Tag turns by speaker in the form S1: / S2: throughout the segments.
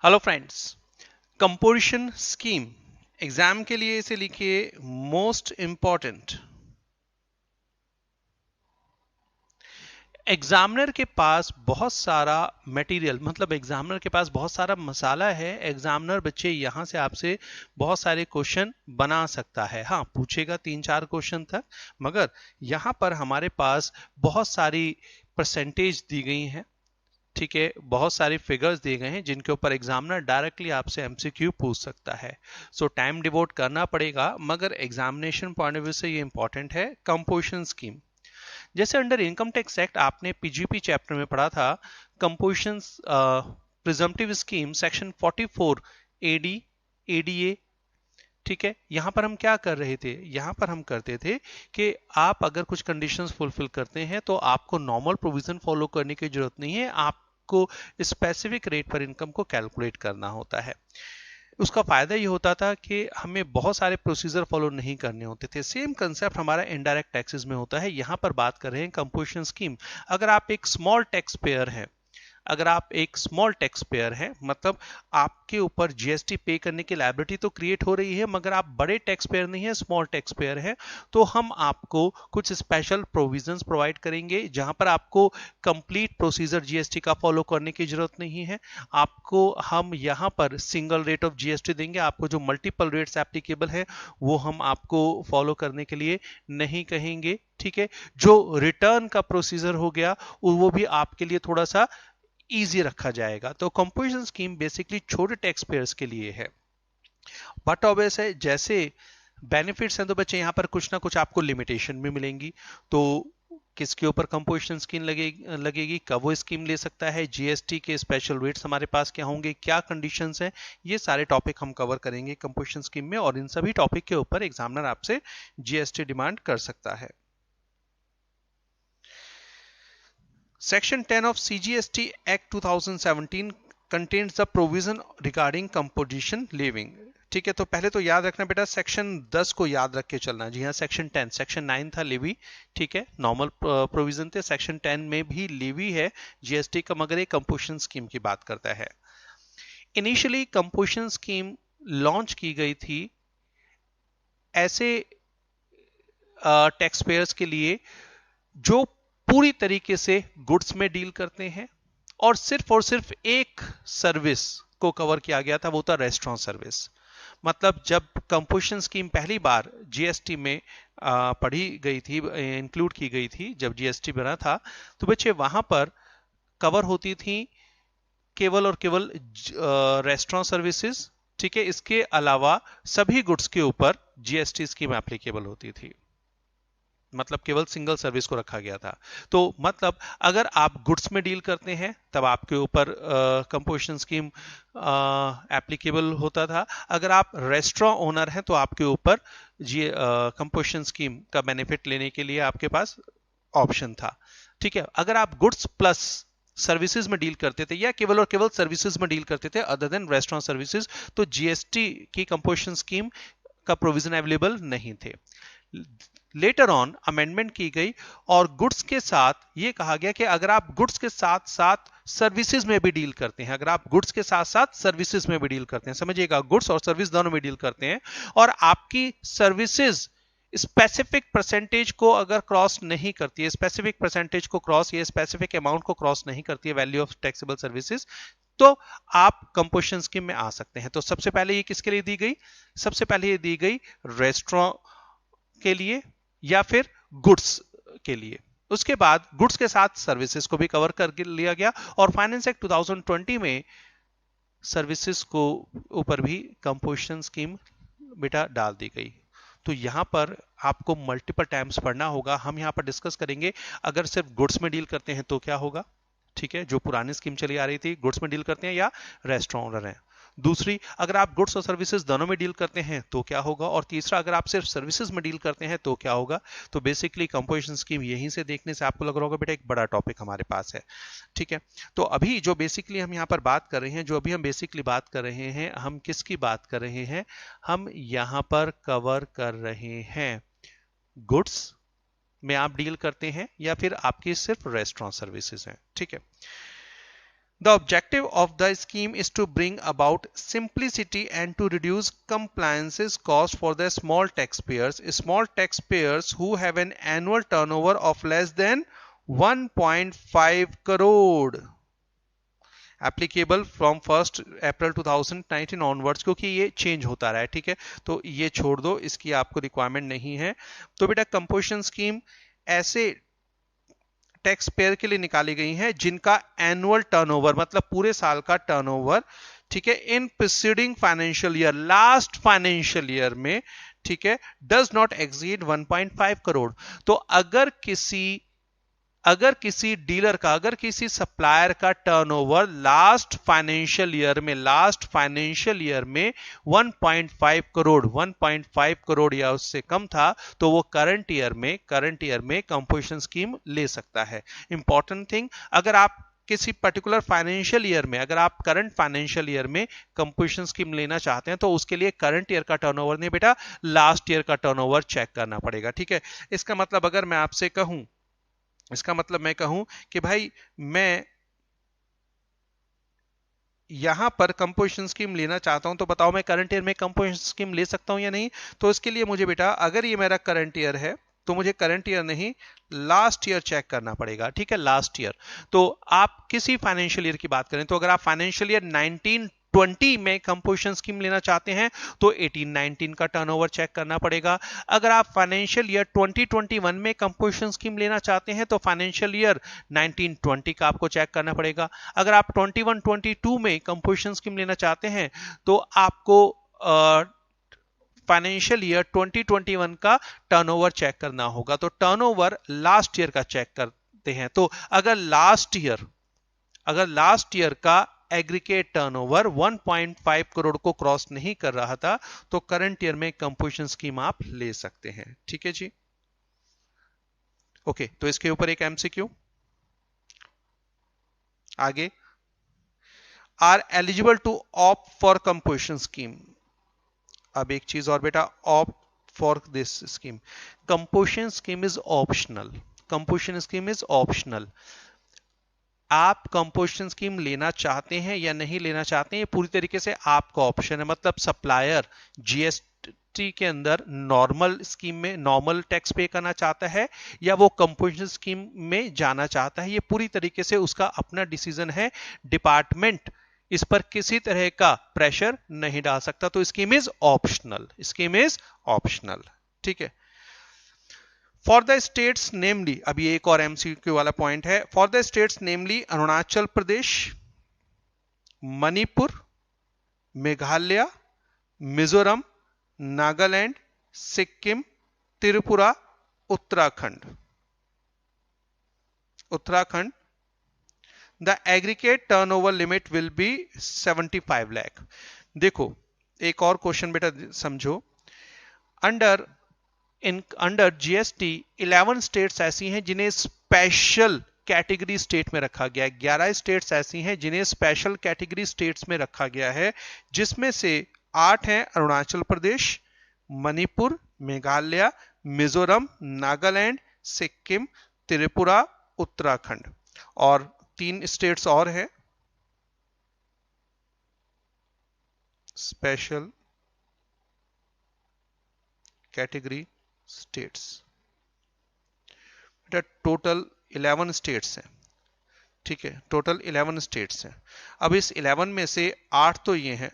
S1: Hello friends, composition scheme exam के लिए इसे लिखिए मोस्ट इंपॉर्टेंट। एग्जामिनर के पास बहुत सारा मटेरियल, मतलब एग्जामिनर के पास बहुत सारा मसाला है। एग्जामिनर बच्चे यहां से आपसे बहुत सारे क्वेश्चन बना सकता है। हाँ, पूछेगा 3-4 क्वेश्चन तक, मगर यहां पर हमारे पास बहुत सारी परसेंटेज दी गई हैं। ठीक है, बहुत सारे फिगर्स दिए गए हैं जिनके ऊपर एग्जामिनर डायरेक्टली आपसे एमसीक्यू पूछ सकता है। सो टाइम डिवोट करना पड़ेगा, मगर एग्जामिनेशन पॉइंट ऑफ व्यू से ये इंपॉर्टेंट है। कंपोजिशन स्कीम, जैसे अंडर इनकम टैक्स एक्ट आपने पीजीपी चैप्टर में पढ़ा था, composition presumptive scheme section 44 AD ADA. ठीक है, यहां पर हम क्या कर रहे थे? यहां पर हम करते थे कि आप अगर कुछ कंडीशंस फुलफिल करते हैं तो आपको नॉर्मल प्रोविजन फॉलो करने की जरूरत नहीं है, आपको स्पेसिफिक रेट पर इनकम को कैलकुलेट करना होता है। उसका फायदा ये होता था कि हमें बहुत सारे प्रोसीजर फॉलो नहीं करने होते थे। सेम कंसेप्ट हमारा इनडायरेक्ट टैक्सेस में होता है। यहां पर बात कर रहे हैं कंपोजिशन स्कीम। अगर आप एक स्मॉल टैक्स पेयर हैं, अगर आप एक स्मॉल टैक्स पेयर हैं, मतलब आपके ऊपर जीएसटी पे करने की लायबिलिटी तो क्रिएट हो रही है, मगर आप बड़े टैक्स पेयर नहीं है, स्मॉल टैक्स पेयर है, तो हम आपको कुछ स्पेशल प्रोविजंस प्रोवाइड करेंगे जहां पर आपको कंप्लीट प्रोसीजर जीएसटी का फॉलो करने की जरूरत नहीं है। आपको हम यहां पर सिंगल रेट ऑफ जीएसटी देंगे। आपको जो मल्टीपल रेट्स एप्लीकेबल है वो हम आपको फॉलो करने के लिए नहीं कहेंगे। ठीक है, जो रिटर्न का प्रोसीजर हो गया वो भी आपके लिए थोड़ा सा इजी रखा जाएगा। तो कंपोजिशन स्कीम बेसिकली छोटे टैक्स पेयर्स के लिए है। बट ऑब्वियस है, जैसे बेनिफिट्स हैं तो बच्चे यहाँ पर कुछ ना कुछ आपको लिमिटेशन भी मिलेंगी। तो किसके ऊपर कंपोजिशन स्कीम लगेगी, कब वो स्कीम ले सकता है, जीएसटी के स्पेशल रेट्स हमारे पास क्या होंगे, क्या कंडीशंस हैं, ये सारे टॉपिक हम कवर करेंगे कंपोजिशन स्कीम में। और इन सभी टॉपिक के ऊपर एग्जामिनर आपसे जीएसटी डिमांड कर सकता है। Section 10 of CGST Act 2017 contains the provision regarding composition levying। ठीक है, तो पहले तो याद रखना बेटा, सेक्शन 10 को याद रख के चलना। जी हाँ, सेक्शन 10, सेक्शन 9 था लेवी। ठीक है, नॉर्मल प्रोविजन थे। सेक्शन 10 में भी लेवी है जीएसटी का, मगर एक कंपोजिशन स्कीम की बात करता है। इनिशियली कंपोजिशन स्कीम लॉन्च की गई थी ऐसे टैक्स पेयर्स के लिए जो पूरी तरीके से गुड्स में डील करते हैं, और सिर्फ एक सर्विस को कवर किया गया था, वो था रेस्टोरेंट सर्विस। मतलब जब कंपोजिशन स्कीम पहली बार जीएसटी में पढ़ी गई थी, इंक्लूड की गई थी, जब जीएसटी बना था, तो बच्चे वहां पर कवर होती थी केवल और केवल रेस्टोरेंट सर्विसेज। ठीक है, इसके अलावा सभी गुड्स के ऊपर जीएसटी स्कीम एप्लीकेबल होती थी। मतलब केवल सिंगल सर्विस को रखा गया था। तो मतलब अगर आप गुड्स में डील करते हैं तब आपके ऊपर कंपोजिशन स्कीम एप्लीकेबल होता था। अगर आप रेस्टोरेंट ओनर हैं तो आपके ऊपर ये कंपोजिशन स्कीम का बेनिफिट लेने के लिए आपके पास ऑप्शन था। ठीक है, अगर आप गुड्स प्लस सर्विसेज में डील करते थे या केवल और केवल सर्विसेज में डील करते थे अदर देन रेस्टोरेंट सर्विसेज, तो जीएसटी की कंपोजिशन स्कीम का प्रोविजन अवेलेबल नहीं थे। लेटर ऑन अमेंडमेंट की गई और गुड्स के साथ ये कहा गया कि अगर आप गुड्स के साथ साथ सर्विसेज में भी डील करते हैं, अगर आप गुड्स के साथ साथ सर्विसेज में भी डील करते हैं, समझिएगा, गुड्स और सर्विस दोनों में डील करते हैं, और आपकी सर्विसेज स्पेसिफिक परसेंटेज को अगर क्रॉस नहीं करती है, स्पेसिफिक परसेंटेज को क्रॉस या स्पेसिफिक अमाउंट को क्रॉस नहीं करती है वैल्यू ऑफ टैक्सेबल सर्विसेज, तो आप कंपोजिशन स्कीम में आ सकते हैं। तो सबसे पहले ये किसके लिए दी गई? सबसे पहले ये दी गई रेस्टोरेंट के लिए या फिर गुड्स के लिए। उसके बाद गुड्स के साथ सर्विसेज को भी कवर कर लिया गया, और फाइनेंस एक्ट 2020 में सर्विसेज को ऊपर भी कंपोजिशन स्कीम बेटा डाल दी गई। तो यहां पर आपको मल्टीपल टाइम्स पढ़ना होगा। हम यहां पर डिस्कस करेंगे अगर सिर्फ गुड्स में डील करते हैं तो क्या होगा। ठीक है, जो पुरानी स्कीम चली आ रही थी, गुड्स में डील करते हैं या रेस्टोरेंट ओनर हैं। दूसरी, अगर आप गुड्स और सर्विसेज दोनों में डील करते हैं तो क्या होगा, और तीसरा, अगर आप सिर्फ सर्विसेज में डील करते हैं तो क्या होगा। तो बेसिकली कंपोजिशन स्कीम यहीं से देखने से आपको लग रहा होगा बेटा एक बड़ा टॉपिक हमारे पास है। ठीक है, तो अभी जो बेसिकली हम यहाँ पर बात कर रहे हैं, जो अभी हम बेसिकली बात कर रहे हैं, हम किसकी बात कर रहे हैं? हम यहाँ पर कवर कर रहे हैं गुड्स में आप डील करते हैं या फिर आपकी सिर्फ रेस्टोरेंट सर्विसेज हैं। ठीक है, The objective of the scheme is to bring about simplicity and to reduce compliance cost for the small taxpayers who have an annual turnover of less than 1.5 crore. Applicable from 1 April 2019 onwards, क्योंकि ये change होता रहा है, ठीक है, तो ये छोड़ दो, इसकी आपको रिक्वायरमेंट नहीं है। तो बेटा कंपोजिशन स्कीम ऐसे टैक्स पेयर के लिए निकाली गई हैं जिनका एनुअल टर्नओवर मतलब पूरे साल का टर्नओवर, ठीक है, इन preceding financial year, last financial year में, ठीक है, डज नॉट एक्सीड 1.5 करोड़। तो अगर किसी डीलर का, अगर किसी सप्लायर का टर्नओवर लास्ट फाइनेंशियल ईयर में 1.5 करोड़ या उससे कम था, तो वो करंट ईयर में कंपोजिशन स्कीम ले सकता है। इंपॉर्टेंट थिंग, अगर आप किसी पर्टिकुलर फाइनेंशियल ईयर में, अगर आप करंट फाइनेंशियल ईयर में कंपोजिशन स्कीम लेना चाहते हैं, तो उसके लिए करंट ईयर का टर्नओवर नहीं बेटा, लास्ट ईयर का टर्नओवर चेक करना पड़ेगा, ठीक है। इसका मतलब अगर मैं आपसे कहूं, मैं कहूं कि भाई मैं यहां पर कंपोजिशन स्कीम लेना चाहता हूं, तो बताओ मैं करंट ईयर में कंपोजिशन स्कीम ले सकता हूं या नहीं। तो इसके लिए मुझे बेटा, अगर ये मेरा करंट ईयर है, तो मुझे करंट ईयर नहीं लास्ट ईयर चेक करना पड़ेगा, ठीक है, लास्ट ईयर। तो आप किसी फाइनेंशियल ईयर की बात करें, तो अगर आप फाइनेंशियल ईयर 1920 में कंपोजिशन स्कीम लेना चाहते हैं, तो 18-19 का टर्नओवर चेक करना पड़ेगा। अगर आप फाइनेंशियल ईयर 2021 में कंपोजिशन स्कीम लेना चाहते हैं, तो फाइनेंशियल ईयर 1920 का आपको चेक करना पड़ेगा। अगर आप 21-22 में कंपोजिशन स्कीम लेना चाहते हैं, तो आपको फाइनेंशियल ईयर 2021 का टर्नओवर चेक करना होगा। तो टर्नओवर लास्ट ईयर का चेक करते हैं। तो अगर लास्ट ईयर का एग्रीगेट टर्नओवर 1.5 करोड़ को क्रॉस नहीं कर रहा था, तो करंट ईयर में कंपोजिशन स्कीम आप ले सकते हैं, ठीक है जी। ओके, तो इसके ऊपर एक एमसीक्यू आगे, are eligible to opt for composition scheme. अब एक चीज और बेटा, opt for this scheme, composition scheme is optional. आप कंपोजिशन स्कीम लेना चाहते हैं या नहीं लेना चाहते हैं, ये पूरी तरीके से आपका ऑप्शन है। मतलब सप्लायर जीएसटी के अंदर नॉर्मल स्कीम में नॉर्मल टैक्स पे करना चाहता है या वो कंपोजिशन स्कीम में जाना चाहता है, ये पूरी तरीके से उसका अपना डिसीजन है। डिपार्टमेंट इस पर किसी तरह का प्रेशर नहीं डाल सकता। तो स्कीम इज ऑप्शनल, ठीक है। फॉर द स्टेट्स नेमली, अभी एक और एमसीक्यू वाला पॉइंट है, for the states namely Arunachal Pradesh, Manipur, Meghalaya, Mizoram, Nagaland, Sikkim, Tripura, Uttarakhand, the aggregate turnover limit will be 75 lakh. देखो एक और क्वेश्चन बेटा समझो, अंडर जीएसटी 11 स्टेट्स ऐसी हैं जिन्हें स्पेशल कैटेगरी स्टेट में रखा गया है। 11 स्टेट्स ऐसी हैं जिन्हें स्पेशल कैटेगरी स्टेट्स में रखा गया है, जिसमें से 8 हैं अरुणाचल प्रदेश, मणिपुर, मेघालय, मिजोरम, नागालैंड, सिक्किम, त्रिपुरा, उत्तराखंड, और 3 स्टेट्स और हैं special category states. Total 11 states हैं, ठीक है, टोटल 11 स्टेट्स हैं। अब इस 11 में से 8 तो ये हैं,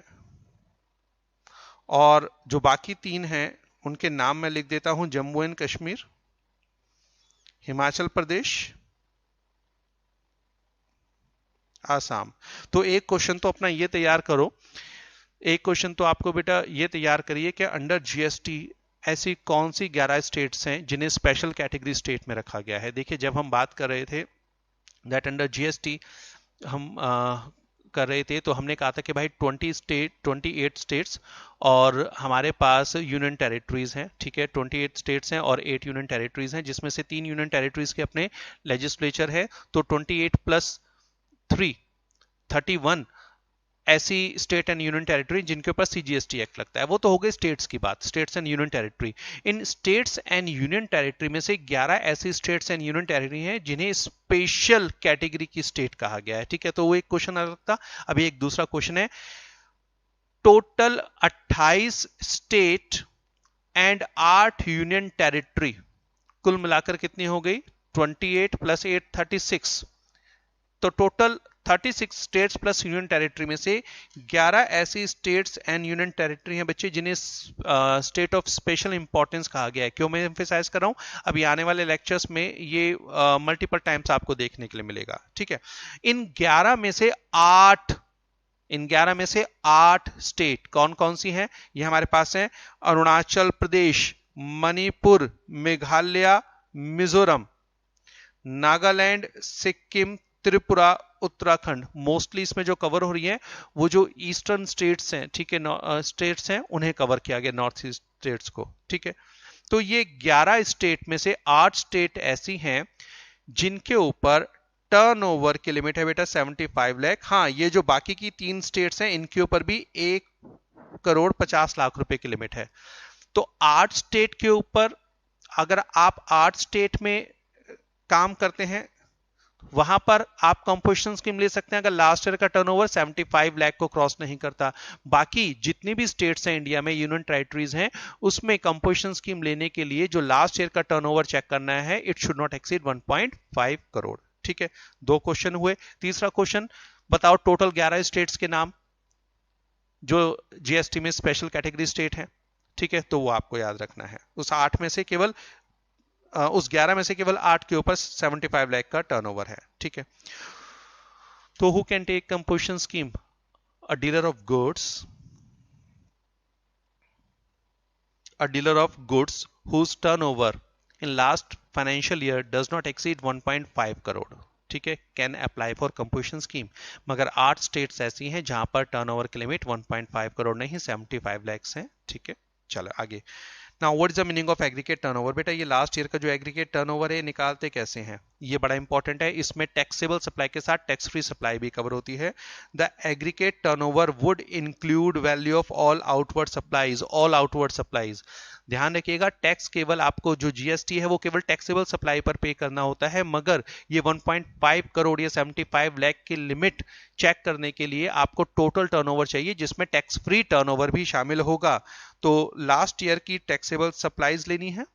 S1: और जो बाकी 3 हैं उनके नाम मैं लिख देता हूं, जम्मू एंड कश्मीर, हिमाचल प्रदेश, आसाम। तो एक क्वेश्चन तो अपना ये तैयार करो, एक क्वेश्चन तो आपको बेटा ये तैयार करिए कि अंडर जीएसटी ऐसी कौन सी 11 स्टेट्स हैं जिन्हें स्पेशल कैटेगरी स्टेट में रखा गया है। देखिए जब हम बात कर रहे थे दैट अंडर जीएसटी हम कर रहे थे, तो हमने कहा था कि भाई 28 स्टेट्स और हमारे पास यूनियन टेरिटरीज हैं, ठीक है, 28 स्टेट्स हैं और 8 यूनियन टेरिटरीज हैं, जिसमें से 3 यूनियन टेरिटरीज के अपने लेजिस्लेचर है। तो 28 + 3 31 ऐसी स्टेट एंड यूनियन टेरिटरी जिनके ऊपर सीजीएसटी एक्ट लगता है। वो तो हो गई स्टेट्स की बात, states and union territory. In states and union territory में से 11 ऐसी स्टेट्स एंड यूनियन टेरिटरी हैं जिन्हें स्पेशल कैटेगरी की स्टेट कहा गया है। ठीक है, तो वो एक क्वेश्चन अलग था। अभी एक दूसरा क्वेश्चन है, total 28 state and 8 union territory, कुल मिलाकर कितनी हो गई? 28 प्लस 8 36। तो total 36 states plus union territory में से 11 ऐसी स्टेट्स एंड यूनियन टेरिटरी हैं बच्चे जिन्हें स्टेट ऑफ स्पेशल इंपॉर्टेंस कहा गया है। क्यों मैं एम्फेसाइज कर रहा हूं? अभी आने वाले लेक्चर्स में ये मल्टीपल टाइम्स आपको देखने के लिए मिलेगा। ठीक है, इन 11 में से 8 स्टेट कौन कौन सी हैं? ये हमारे पास है अरुणाचल प्रदेश, मणिपुर, मेघालय, मिजोरम, नागालैंड, सिक्किम, त्रिपुरा, उत्तराखंड। मोस्टली इसमें जो कवर हो रही है वो जो ईस्टर्न स्टेट्स हैं, ठीक है, स्टेट्स हैं, उन्हें कवर किया गया, नॉर्थ ईस्ट स्टेट्स को। ठीक है, तो ये 11 स्टेट में से 8 स्टेट ऐसी हैं जिनके ऊपर टर्नओवर की लिमिट है बेटा 75 लाख। हाँ, ये जो बाकी की 3 स्टेट्स हैं इनके ऊपर भी 1,50,00,000 रुपए की लिमिट है। तो 8 स्टेट के ऊपर अगर आप 8 स्टेट में काम करते हैं वहां पर आप कंपोजिशन स्कीम ले सकते हैं अगर लास्ट ईयर का टर्नओवर 75 लाख को क्रॉस नहीं करता। बाकी जितनी भी स्टेट्स हैं इंडिया में, यूनियन टेरिटरीज हैं, उसमें कंपोजिशन स्कीम लेने के लिए जो लास्ट ईयर का टर्नओवर चेक करना है, it should not exceed 1.5 crore. ठीक है, 2 क्वेश्चन हुए। तीसरा क्वेश्चन, बताओ टोटल 11 स्टेट्स के नाम जो जीएसटी में स्पेशल कैटेगरी स्टेट है। ठीक है, तो वो आपको याद रखना है। उस 8 में से केवल उस 11 में से केवल 8 के ऊपर 75 लाख का टर्नओवर है। ठीक है, तो who can take composition scheme? A dealer of goods whose turnover in last financial year does not exceed 1.5 crore, ठीक है, can apply for composition scheme. मगर 8 स्टेट्स ऐसी हैं जहां पर टर्नओवर की लिमिट 1.5 करोड़ नहीं 75 लाख है। ठीक है, चलो आगे। Now what is the meaning of aggregate turnover? बेटा ये लास्ट ईयर का जो एग्रीगेट टर्नओवर है निकालते कैसे हैं, ये बड़ा इंपॉर्टेंट है। इसमें टैक्सेबल सप्लाई के साथ टैक्स फ्री सप्लाई भी कवर होती है। The aggregate turnover would include value of all outward supplies. ध्यान रखिएगा, टैक्स केवल आपको जो जीएसटी है वो केवल टैक्सेबल सप्लाई पर पे करना होता है, मगर ये 1.5 करोड़ या 75 लाख की लिमिट चेक करने के लिए आपको टोटल टर्नओवर चाहिए जिसमें टैक्स फ्री टर्नओवर भी शामिल होगा। तो लास्ट ईयर की टैक्सेबल सप्लाईज लेनी है,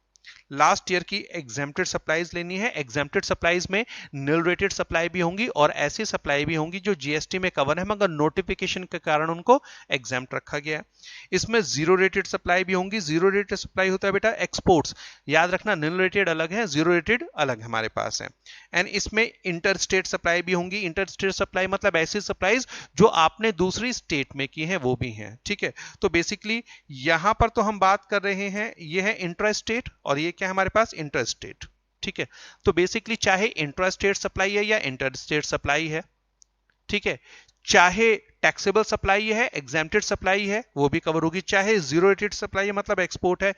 S1: लास्ट ईयर की एग्जेम्प्टेड सप्लाईज लेनी है। एग्जेम्प्टेड सप्लाईज में नील रेटेड सप्लाई भी होंगी और ऐसी सप्लाई भी होंगी जो जीएसटी में कवर है मगर नोटिफिकेशन के कारण उनको एग्जेम्प्ट रखा गया है। इसमें जीरो रेटेड सप्लाई भी होंगी। जीरो रेटेड सप्लाई होता है बेटा एक्सपोर्ट्स, याद रखना, नील रेटेड अलग है, जीरो रेटेड अलग हमारे पास है। एंड इसमें इंटर स्टेट सप्लाई भी होंगी। इंटर स्टेट सप्लाई मतलब ऐसी सप्लाईज जो आपने दूसरी स्टेट में की है वो भी है। ठीक है, तो बेसिकली यहां पर तो हम बात कर रहे हैं, ये है इंट्रा स्टेट और ये क्या है हमारे पास, इंटर स्टेट। ठीक है, तो बेसिकली चाहे इंट्रा स्टेट सप्लाई है या इंटर स्टेट सप्लाई है, ठीक है, चाहे टैक्सेबल सप्लाई है, एग्जेम्प्टेड सप्लाई है, वो भी कवर होगी, चाहे जीरो रेटेड सप्लाई है मतलब एक्सपोर्ट है।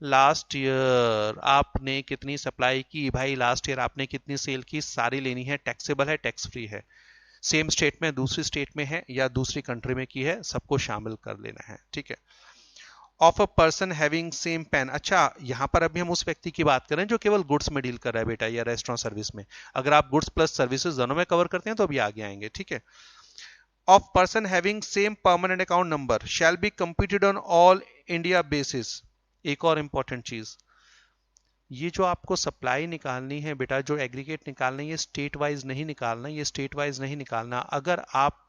S1: लास्ट ईयर आपने कितनी सप्लाई की भाई, लास्ट ईयर आपने कितनी सेल की, सारी लेनी है, टैक्सेबल है, टैक्स फ्री है, सेम स्टेट में दूसरी स्टेट में है या दूसरी कंट्री में की है, सबको शामिल कर लेना है। ठीक है, of a person having same PAN. अच्छा, यहां पर अभी हम उस व्यक्ति की बात कर रहे हैं जो केवल गुड्स में डील कर रहा है बेटा, या रेस्टोरेंट सर्विस में। अगर आप गुड्स प्लस सर्विसेज दोनों में कवर करते हैं तो अभी आगे आएंगे। ठीक है, of person having same permanent account number shall be computed on all India basis. एक और इंपॉर्टेंट चीज, ये जो आपको सप्लाई निकालनी है बेटा, जो एग्रीगेट निकालना है, ये स्टेट वाइज नहीं निकालना, ये स्टेट वाइज नहीं निकालना। अगर आप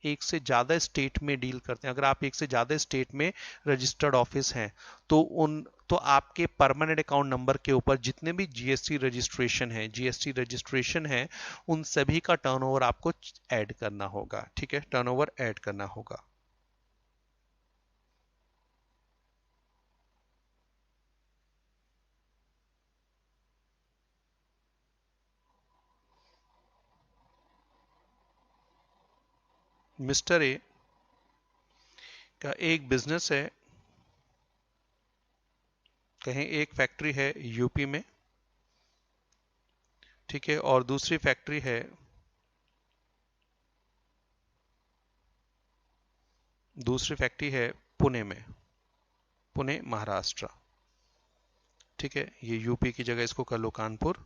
S1: एक से ज्यादा स्टेट में डील करते हैं, अगर आप एक से ज्यादा स्टेट में रजिस्टर्ड ऑफिस हैं, तो आपके परमानेंट अकाउंट नंबर के ऊपर जितने भी जीएसटी रजिस्ट्रेशन है उन सभी का टर्नओवर आपको ऐड करना होगा। ठीक है, टर्नओवर ऐड करना होगा। मिस्टर ए का एक बिजनेस है, कहें एक फैक्ट्री है यूपी में, ठीक है, और दूसरी फैक्ट्री है दूसरी फैक्ट्री है पुणे में, पुणे महाराष्ट्र। ठीक है, ये यूपी की जगह इसको कर लो कानपुर।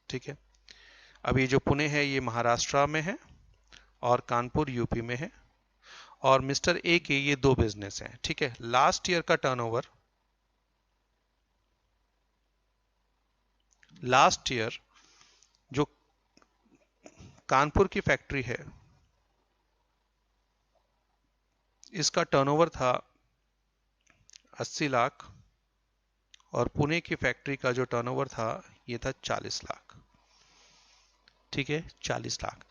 S1: ठीक है, अब ये जो पुणे है ये महाराष्ट्र में है और कानपुर यूपी में है। और मिस्टर ए के ये दो बिजनेस हैं। ठीक है, लास्ट ईयर का टर्नओवर, लास्ट ईयर जो कानपुर की फैक्ट्री है इसका टर्नओवर था 80 लाख और पुणे की फैक्ट्री का जो टर्नओवर था ये था 40 लाख। ठीक है, 40 लाख।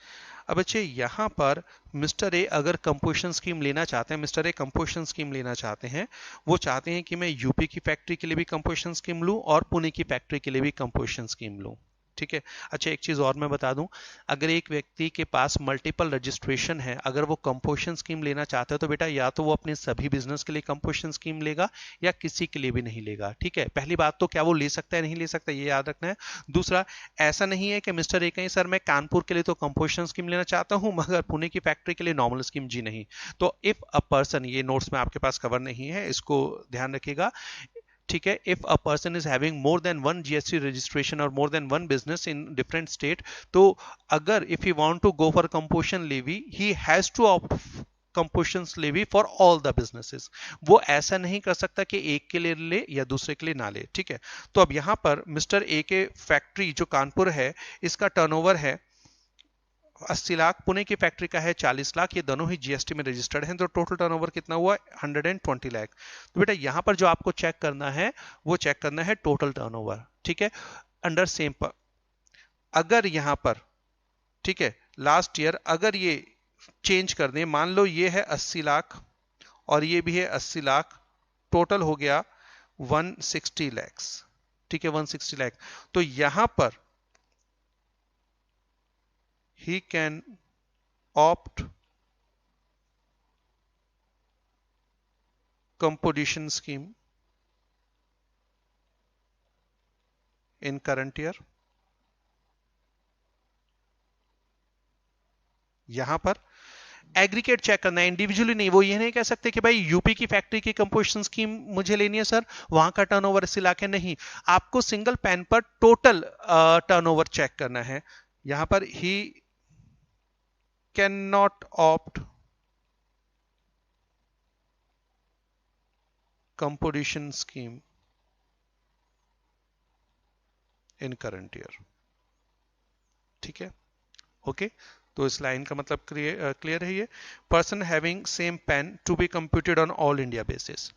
S1: अब बच्चे यहां पर मिस्टर ए अगर कंपोजिशन स्कीम लेना चाहते हैं, मिस्टर ए कंपोजिशन स्कीम लेना चाहते हैं, वो चाहते हैं कि मैं यूपी की फैक्ट्री के लिए भी कंपोजिशन स्कीम लूं और पुणे की फैक्ट्री के लिए भी कंपोजिशन स्कीम लूं। ठीक है, अच्छा एक चीज और मैं बता दूं, अगर एक व्यक्ति के पास मल्टीपल रजिस्ट्रेशन है, अगर वो कंपोजिशन स्कीम लेना चाहता है तो बेटा या तो वो अपने सभी बिजनेस के लिए कंपोजिशन स्कीम लेगा या किसी के लिए भी नहीं लेगा। ठीक है, पहली बात तो क्या वो ले सकता है नहीं ले सकता ये याद रखना है। दूसरा, ऐसा नहीं है कि मिस्टर ए कहीं सर मैं कानपुर के लिए तो कंपोजिशन स्कीम लेना चाहता हूं मगर पुणे की फैक्ट्री के लिए नॉर्मल स्कीम, जी नहीं। तो इफ अ पर्सन, ये नोट्स में आपके पास कवर नहीं है, इसको ध्यान रखिएगा। ठीक है, if a person is having more than one GST registration और more than one business in different state, तो अगर if you want to go for composition levy he has to opt composition levy for all the businesses. वो ऐसा नहीं कर सकता कि एक के लिए ले या दूसरे के लिए ना ले। ठीक है, तो अब यहां पर मिस्टर ए के फैक्ट्री जो कानपुर है इसका टर्नओवर है 80 लाख, पुणे की फैक्ट्री का है 40 लाख, ये दोनों ही जीएसटी में रजिस्टर्ड हैं, तो टोटल टर्नओवर कितना हुआ 120 लाख। तो बेटा यहां पर जो आपको चेक करना है वो चेक करना है टोटल टर्नओवर। ठीक है, अंडर सेम पर अगर यहां पर, ठीक है, लास्ट ईयर अगर ये चेंज कर दें, मान लो ये है 80 लाख और ये भी है 80 लाख, टोटल हो गया 160 लैक्स। ठीक है, 160 लाख। तो यहां पर he can opt composition scheme in current year। यहां पर एग्रीगेट चेक करना है, इंडिविजुअली नहीं। वो ये नहीं कह सकते कि भाई यूपी की फैक्ट्री की कंपोजिशन स्कीम मुझे लेनी है सर, वहां का टर्नओवर 80 लाख है, नहीं। आपको सिंगल पेन पर टोटल टर्नओवर चेक करना है। यहां पर he can not opt composition scheme in current year. ठीक है, ओके। तो इस लाइन का मतलब क्लियर है। ये person having same PAN to be computed on all India basis.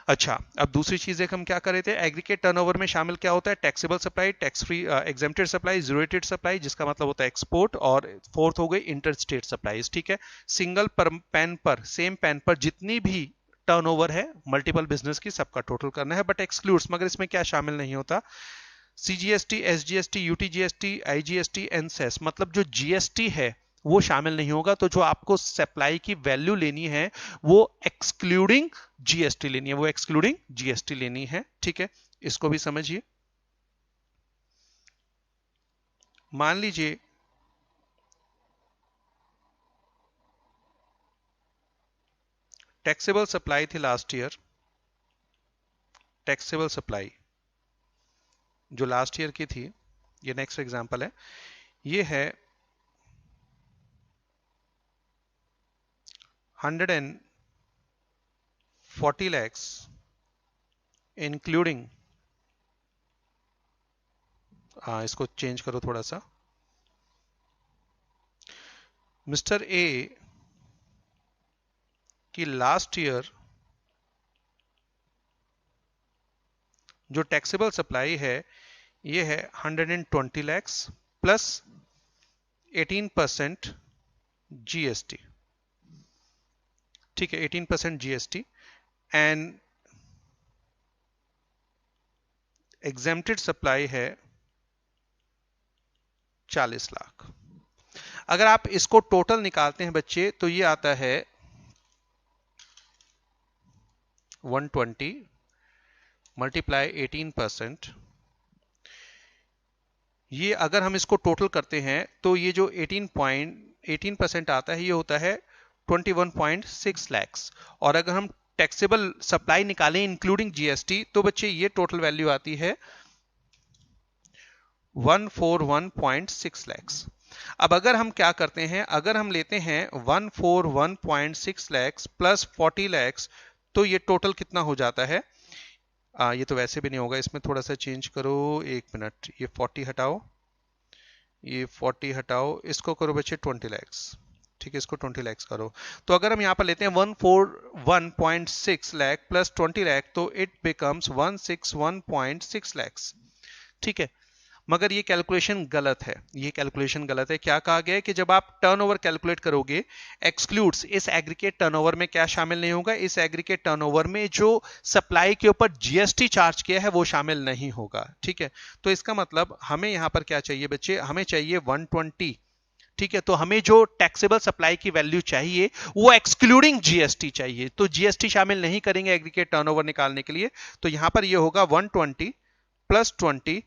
S1: अच्छा, अब दूसरी चीज एक हम क्या कर रहे थे, एग्रीगेट टर्नओवर में शामिल क्या होता है, taxable supply, tax free exempted supply, zero rated supply जिसका मतलब होता है एक्सपोर्ट, और फोर्थ हो गई इंटर स्टेट सप्लाईज। ठीक है, सिंगल पर पेन पर, सेम पेन पर जितनी भी टर्नओवर है मल्टीपल बिजनेस की सबका टोटल करना है, बट एक्सक्लूड्स, मगर इसमें क्या शामिल नहीं होता, CGST, SGST, UTGST, IGST and cess, मतलब जो जीएसटी है वो शामिल नहीं होगा। तो जो आपको सप्लाई की वैल्यू लेनी है वो एक्सक्लूडिंग जीएसटी लेनी है, वो एक्सक्लूडिंग जीएसटी लेनी है। ठीक है, इसको भी समझिए। मान लीजिए टैक्सेबल सप्लाई थी लास्ट ईयर, टैक्सेबल सप्लाई जो लास्ट ईयर की थी, ये नेक्स्ट एग्जांपल है, ये है 140 lakhs इंक्लूडिंग, इसको चेंज करो थोड़ा सा, मिस्टर ए की लास्ट ईयर जो टैक्सेबल सप्लाई है ये है 120 lakhs प्लस 18% जीएसटी। ठीक है, 18% जीएसटी एंड एग्जेम्प्टेड सप्लाई है 40 लाख। अगर आप इसको टोटल निकालते हैं बच्चे तो ये आता है 120 मल्टीप्लाई 18%, ये अगर हम इसको टोटल करते हैं तो ये जो 18% आता है ये होता है 21.6 lakhs। और अगर हम टैक्सेबल सप्लाई निकालें इंक्लूडिंग जीएसटी तो बच्चे ये टोटल वैल्यू आती है 141.6 lakhs। अब अगर हम क्या करते हैं, अगर हम लेते हैं 141.6 lakhs प्लस 40 lakhs तो ये टोटल कितना हो जाता है। ये तो वैसे भी नहीं होगा, इसमें थोड़ा सा चेंज करो, एक मिनट, ये 40 हटाओ, ये 40 हटाओ, इसको करो बच्चे 20 lakhs। ठीक है, इसको 20 lakhs करो। तो अगर हम यहाँ पर लेते हैं 141.6 लाख प्लस 20 लाख तो इट बिकम्स 161.6 lakhs। ठीक है, मगर ये कैलकुलेशन गलत है, ये कैलकुलेशन गलत है। क्या कहा गया है कि जब आप टर्नओवर कैलकुलेट करोगे, एक्सक्लूड्स, इस एग्रीगेट टर्नओवर में क्या शामिल नहीं होगा, इस एग्रीगेट टर्नओवर में जो सप्लाई के ऊपर जीएसटी चार्ज किया है वो शामिल नहीं होगा। ठीक है, तो इसका मतलब हमें यहां पर क्या चाहिए बच्चे, हमें चाहिए 120। ठीक है, तो हमें जो टैक्सेबल सप्लाई की वैल्यू चाहिए वो एक्सक्लूडिंग जीएसटी चाहिए, तो जीएसटी शामिल नहीं करेंगे एग्रीगेट टर्नओवर निकालने के लिए। तो यहां पर ये होगा 120 plus 20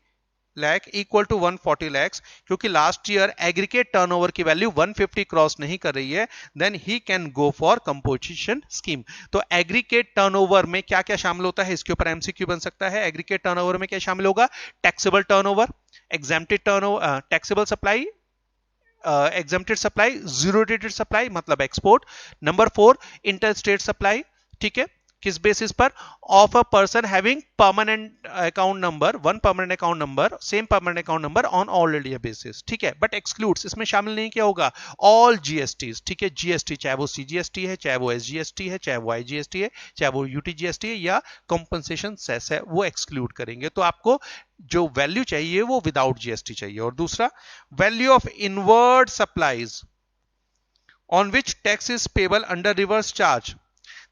S1: lakh equal to 140 lakhs। क्योंकि लास्ट ईयर एग्रीगेट टर्नओवर की वैल्यू 150 क्रॉस नहीं कर रही है, then he can go for composition scheme. तो एग्रीगेट टर्नओवर में क्या क्या शामिल होता है, इसके ऊपर एमसीक्यू बन सकता है। एग्रीगेट टर्नओवर में क्या शामिल होगा, taxable turnover, exempted turnover, taxable supply, exempted supply, zero rated supply मतलब export. Number 4 inter state supply. ठीक है, किस बेसिस पर, of a person having permanent account number, one permanent account number, same permanent account number on all India basis. ठीक है, but excludes, इसमें शामिल नहीं किया होगा ऑल जीएसटी। ठीक है, जीएसटी चाहे वो सीजीएसटी है, चाहे वो एसजीएसटी है, चाहे वो आईजीएसटी है, चाहे वो यूटीजीएसटी है या कंपनसेशन सेस है, वो एक्सक्लूड करेंगे। तो आपको जो वैल्यू चाहिए वो विदाउट जीएसटी चाहिए। और दूसरा, value of inward supplies on which tax is payable under reverse charge.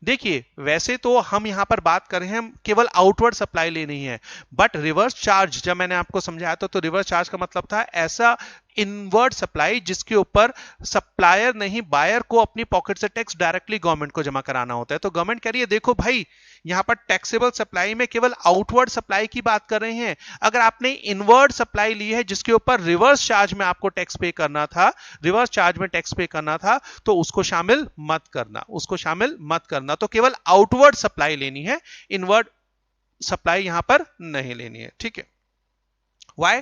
S1: देखिए, वैसे तो हम यहां पर बात कर रहे हैं, केवल आउटवर्ड सप्लाई लेनी है, बट रिवर्स चार्ज जब मैंने आपको समझाया था तो रिवर्स चार्ज का मतलब था ऐसा इनवर्ड सप्लाई जिसके ऊपर सप्लायर नहीं बायर को अपनी पॉकेट से टैक्स डायरेक्टली गवर्नमेंट को जमा कराना होता है। तो गवर्नमेंट कह रही है देखो भाई, यहां पर टैक्सेबल सप्लाई में केवल आउटवर्ड सप्लाई की बात कर रहे हैं, अगर आपने इनवर्ड सप्लाई ली है जिसके ऊपर रिवर्स चार्ज में आपको टैक्स पे करना था, रिवर्स चार्ज में टैक्स पे करना था, तो उसको शामिल मत करना, उसको शामिल मत करना। तो केवल आउटवर्ड सप्लाई लेनी है, इनवर्ड सप्लाई यहां पर नहीं लेनी है। ठीक है, वाई,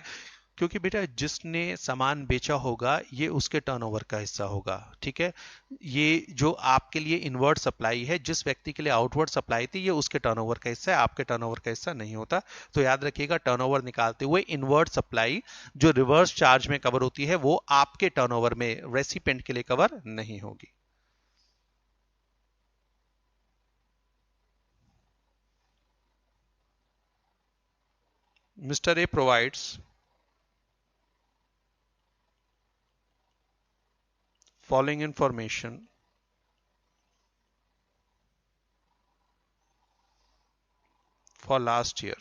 S1: क्योंकि बेटा जिसने सामान बेचा होगा ये उसके टर्नओवर का हिस्सा होगा। ठीक है, ये जो आपके लिए इनवर्ड सप्लाई है, जिस व्यक्ति के लिए आउटवर्ड सप्लाई थी, ये उसके टर्नओवर का हिस्सा है, आपके टर्नओवर का हिस्सा नहीं होता। तो याद रखिएगा, टर्नओवर निकालते हुए इनवर्ड सप्लाई जो रिवर्स चार्ज में कवर होती है वो आपके टर्नओवर में रेसिपेंट के लिए कवर नहीं होगी। Mr. A provides following information for last year.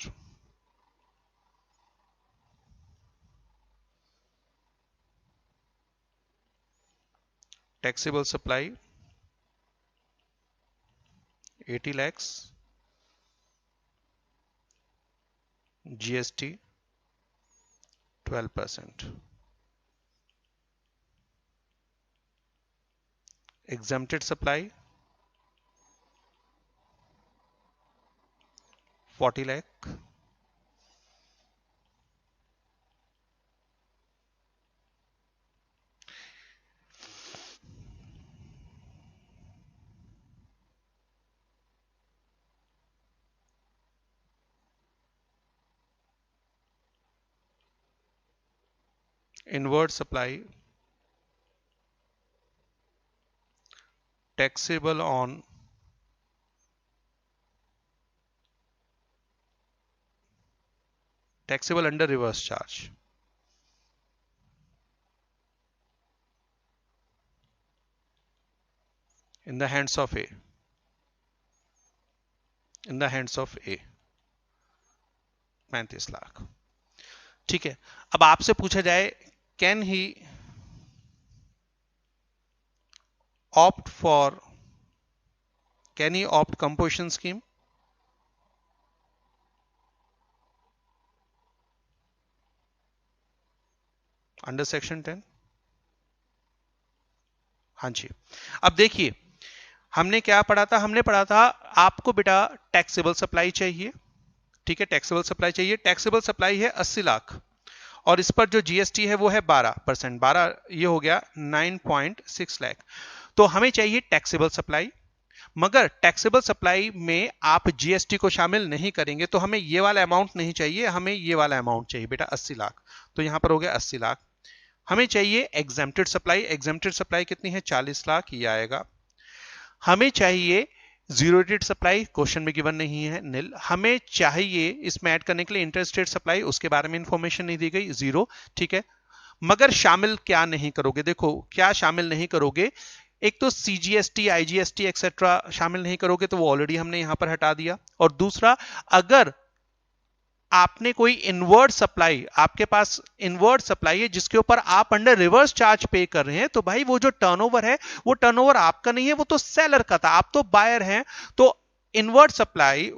S1: Taxable supply 80 lakhs, GST 12%, exempted supply 40 lakh, inward supply taxable on taxable under reverse charge, in the hands of A, in the hands of A 35 lakh. ठीक है, अब आपसे पूछा जाए can he opt for, can he opt composition scheme? Under section 10। हाँ जी, अब देखिए हमने क्या पढ़ा था, हमने पढ़ा था आपको बेटा टैक्सेबल सप्लाई चाहिए, ठीक है, टैक्सेबल सप्लाई चाहिए। टैक्सेबल सप्लाई है 80 लाख और इस पर जो जीएसटी है वो है 12%, 12 ये हो गया 9.6 लाख। तो हमें चाहिए टैक्सेबल सप्लाई, मगर टैक्सेबल सप्लाई में आप जीएसटी को शामिल नहीं करेंगे तो हमें ये वाला अमाउंट नहीं चाहिए, हमें ये वाला अमाउंट चाहिए बेटा 80 लाख। तो यहां पर हो गया 80 लाख। हमें चाहिए एग्जेम्प्टेड सप्लाई, एग्जेम्प्टेड सप्लाई कितनी है 40 लाख, ये आएगा। हमें चाहिए जीरो रेटेड सप्लाई, क्वेश्चन में गिवन नहीं है, नील। हमें चाहिए इसमें ऐड करने के लिए इंटरस्टेट सप्लाई, उसके बारे में इंफॉर्मेशन नहीं दी गई, जीरो, ठीक है। मगर शामिल क्या नहीं करोगे, देखो क्या शामिल नहीं करोगे, एक तो सीजीएसटी, आईजीएसटी एक्सेट्रा शामिल नहीं करोगे, तो वो ऑलरेडी हमने यहां पर हटा दिया। और दूसरा, अगर आपने कोई इनवर्ड सप्लाई, आपके पास इनवर्ड सप्लाई है जिसके ऊपर आप अंडर रिवर्स चार्ज पे कर रहे हैं, तो भाई वो जो टर्नओवर है वो टर्नओवर आपका नहीं है, वो तो सेलर का था, आप तो बायर हैं। तो इनवर्ड सप्लाई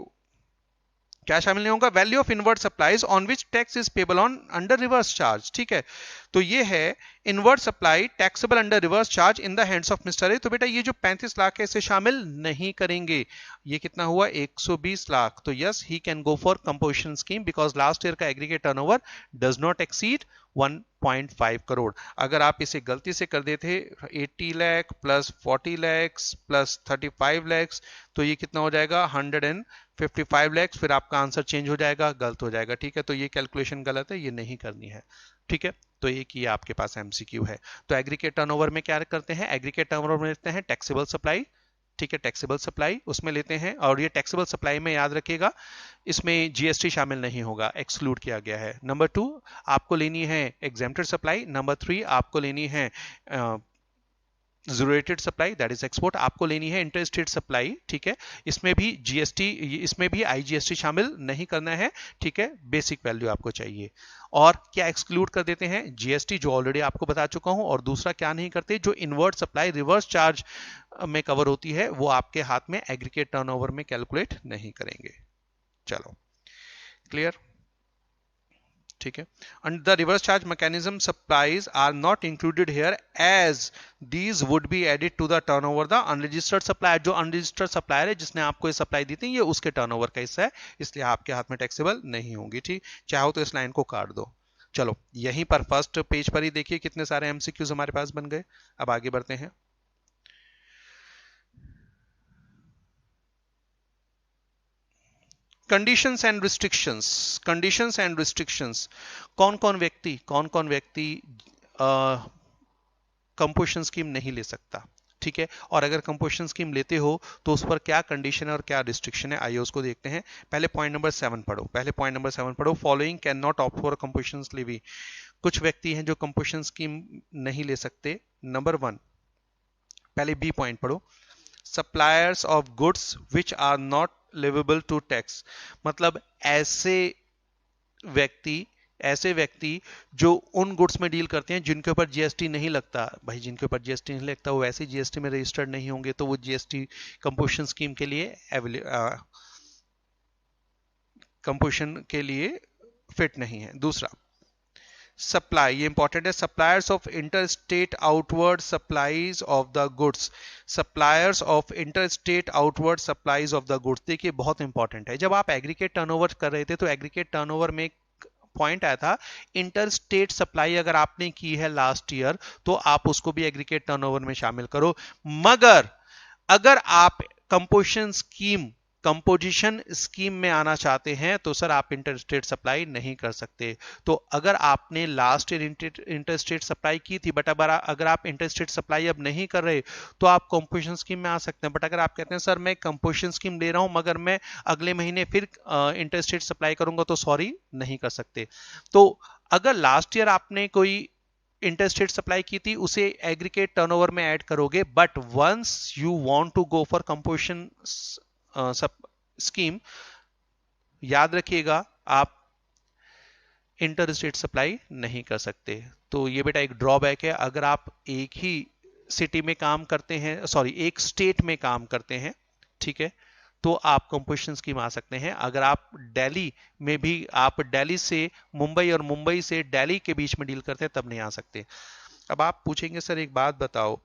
S1: क्या शामिल नहीं होगा, value of inward supplies on which tax is payable on under reverse charge, ठीक है। तो ये है inward supply taxable under reverse charge in the hands of mister A. तो बेटा ये जो 35 लाख है इसे शामिल नहीं करेंगे। ये कितना हुआ 120 लाख। तो yes he can go for composition scheme because last year का aggregate turnover does not exceed 1.5 crore. अगर आप इसे गलती से कर देते 80 लाख प्लस 40 लाख प्लस 35 लाख, तो ये कितना हो जाएगा 155 लाख, फिर आपका आंसर चेंज हो जाएगा, गलत हो जाएगा, ठीक है। तो ये कैलकुलेशन गलत है, ये नहीं करनी है, ठीक है। तो एक ये आपके पास एमसीक्यू है। तो एग्रीगेट टर्नओवर में क्या करते हैं, एग्रीगेट टर्नओवर में लेते हैं टैक्सेबल सप्लाई, ठीक है, टैक्सेबल सप्लाई उसमें लेते हैं। और ये टैक्सेबल सप्लाई में याद रखिएगा इसमें जीएसटी शामिल नहीं होगा, एक्सक्लूड किया गया है। नंबर 2 आपको लेनी है एग्जेम्प्टेड सप्लाई। नंबर 3 आपको लेनी है zero rated supply, that is export. आपको लेनी है इंटरस्टेट सप्लाई, ठीक है, इसमें भी जीएसटी, इसमें भी आईजीएसटी शामिल नहीं करना है, ठीक है, बेसिक वैल्यू आपको चाहिए। और क्या एक्सक्लूड कर देते हैं, जीएसटी जो ऑलरेडी आपको बता चुका हूं, और दूसरा क्या नहीं करते, जो इनवर्ट सप्लाई रिवर्स चार्ज में कवर होती है वो आपके हाथ में एग्रीगेट टर्नओवर में कैलकुलेट नहीं करेंगे। चलो क्लियर, ठीक है। and the reverse charge mechanism supplies are not included here as these would be added to the turnover the unregistered supplier। जो अनरजिस्टर्ड सप्लायर है जिसने आपको ये सप्लाई दी थी, ये उसके टर्नओवर का हिस्सा है, इसलिए आपके हाथ में टैक्सेबल नहीं होगी, ठीक। चाहो तो इस लाइन को काट दो। चलो यहीं पर फर्स्ट पेज पर ही देखिए कितने सारे एमसीक्यूज हमारे पास बन गए। अब आगे बढ़ते हैं। Conditions and restrictions, conditions and restrictions, कौन कौन व्यक्ति कंपोजिशन स्कीम नहीं ले सकता, ठीक है। और अगर कंपोजिशन स्कीम लेते हो तो उस पर क्या कंडीशन है और क्या रिस्ट्रिक्शन है, आइए उसको देखते हैं। पहले पॉइंट नंबर 7 पढ़ो, पहले पॉइंट नंबर 7 पढ़ो। Following can not opt for composition levy. कुछ व्यक्ति हैं जो कंपोजिशन स्कीम नहीं ले सकते। नंबर 1, पहले बी पॉइंट पढ़ो, suppliers of goods which are not leviable to tax. मतलब ऐसे व्यक्ति जो उन गुड्स में डील करते हैं जिनके ऊपर जीएसटी नहीं लगता। भाई जिनके ऊपर जीएसटी नहीं लगता वो वैसे जीएसटी में रजिस्टर्ड नहीं होंगे, तो वो जीएसटी कंपोजिशन स्कीम के लिए कंपोजिशन के लिए फिट नहीं है। दूसरा सप्लाई, ये इंपॉर्टेंट है, suppliers of interstate outward supplies of the goods, suppliers of interstate outward supplies of the goods. देखिए बहुत इंपॉर्टेंट है, जब आप एग्रीगेट टर्नओवर कर रहे थे तो एग्रीगेट टर्नओवर में पॉइंट आया था इंटरस्टेट सप्लाई अगर आपने की है लास्ट ईयर तो आप उसको भी एग्रीगेट टर्नओवर में शामिल करो। मगर अगर आप कंपोजिशन स्कीम में आना चाहते हैं तो सर आप इंटरस्टेट सप्लाई नहीं कर सकते। तो अगर आपने लास्ट ईयर इंटरस्टेट सप्लाई की थी, बट अगर आप इंटरस्टेट सप्लाई अब नहीं कर रहे तो आप कंपोजिशन स्कीम में आ सकते हैं। बट अगर आप कहते हैं सर मैं कंपोजिशन स्कीम ले रहा हूं मगर मैं अगले महीने फिर इंटरस्टेट सप्लाई करूंगा, तो सॉरी नहीं कर सकते। तो अगर लास्ट ईयर आपने कोई इंटरस्टेट सप्लाई की थी उसे एग्रीगेट टर्नओवर में ऐड करोगे, but once you want to go for composition scheme, याद रखिएगा आप इंटरस्टेट सप्लाई नहीं कर सकते। तो ये बेटा एक ड्रॉबैक है। अगर आप एक ही सिटी में काम करते हैं, सॉरी एक स्टेट में काम करते हैं, ठीक है, तो आप कंपोजिशन स्कीम आ सकते हैं। अगर आप दिल्ली में भी, आप दिल्ली से मुंबई और मुंबई से दिल्ली के बीच में डील करते हैं तब नहीं आ सकते। अब आप पूछेंगे सर एक बात बताओ,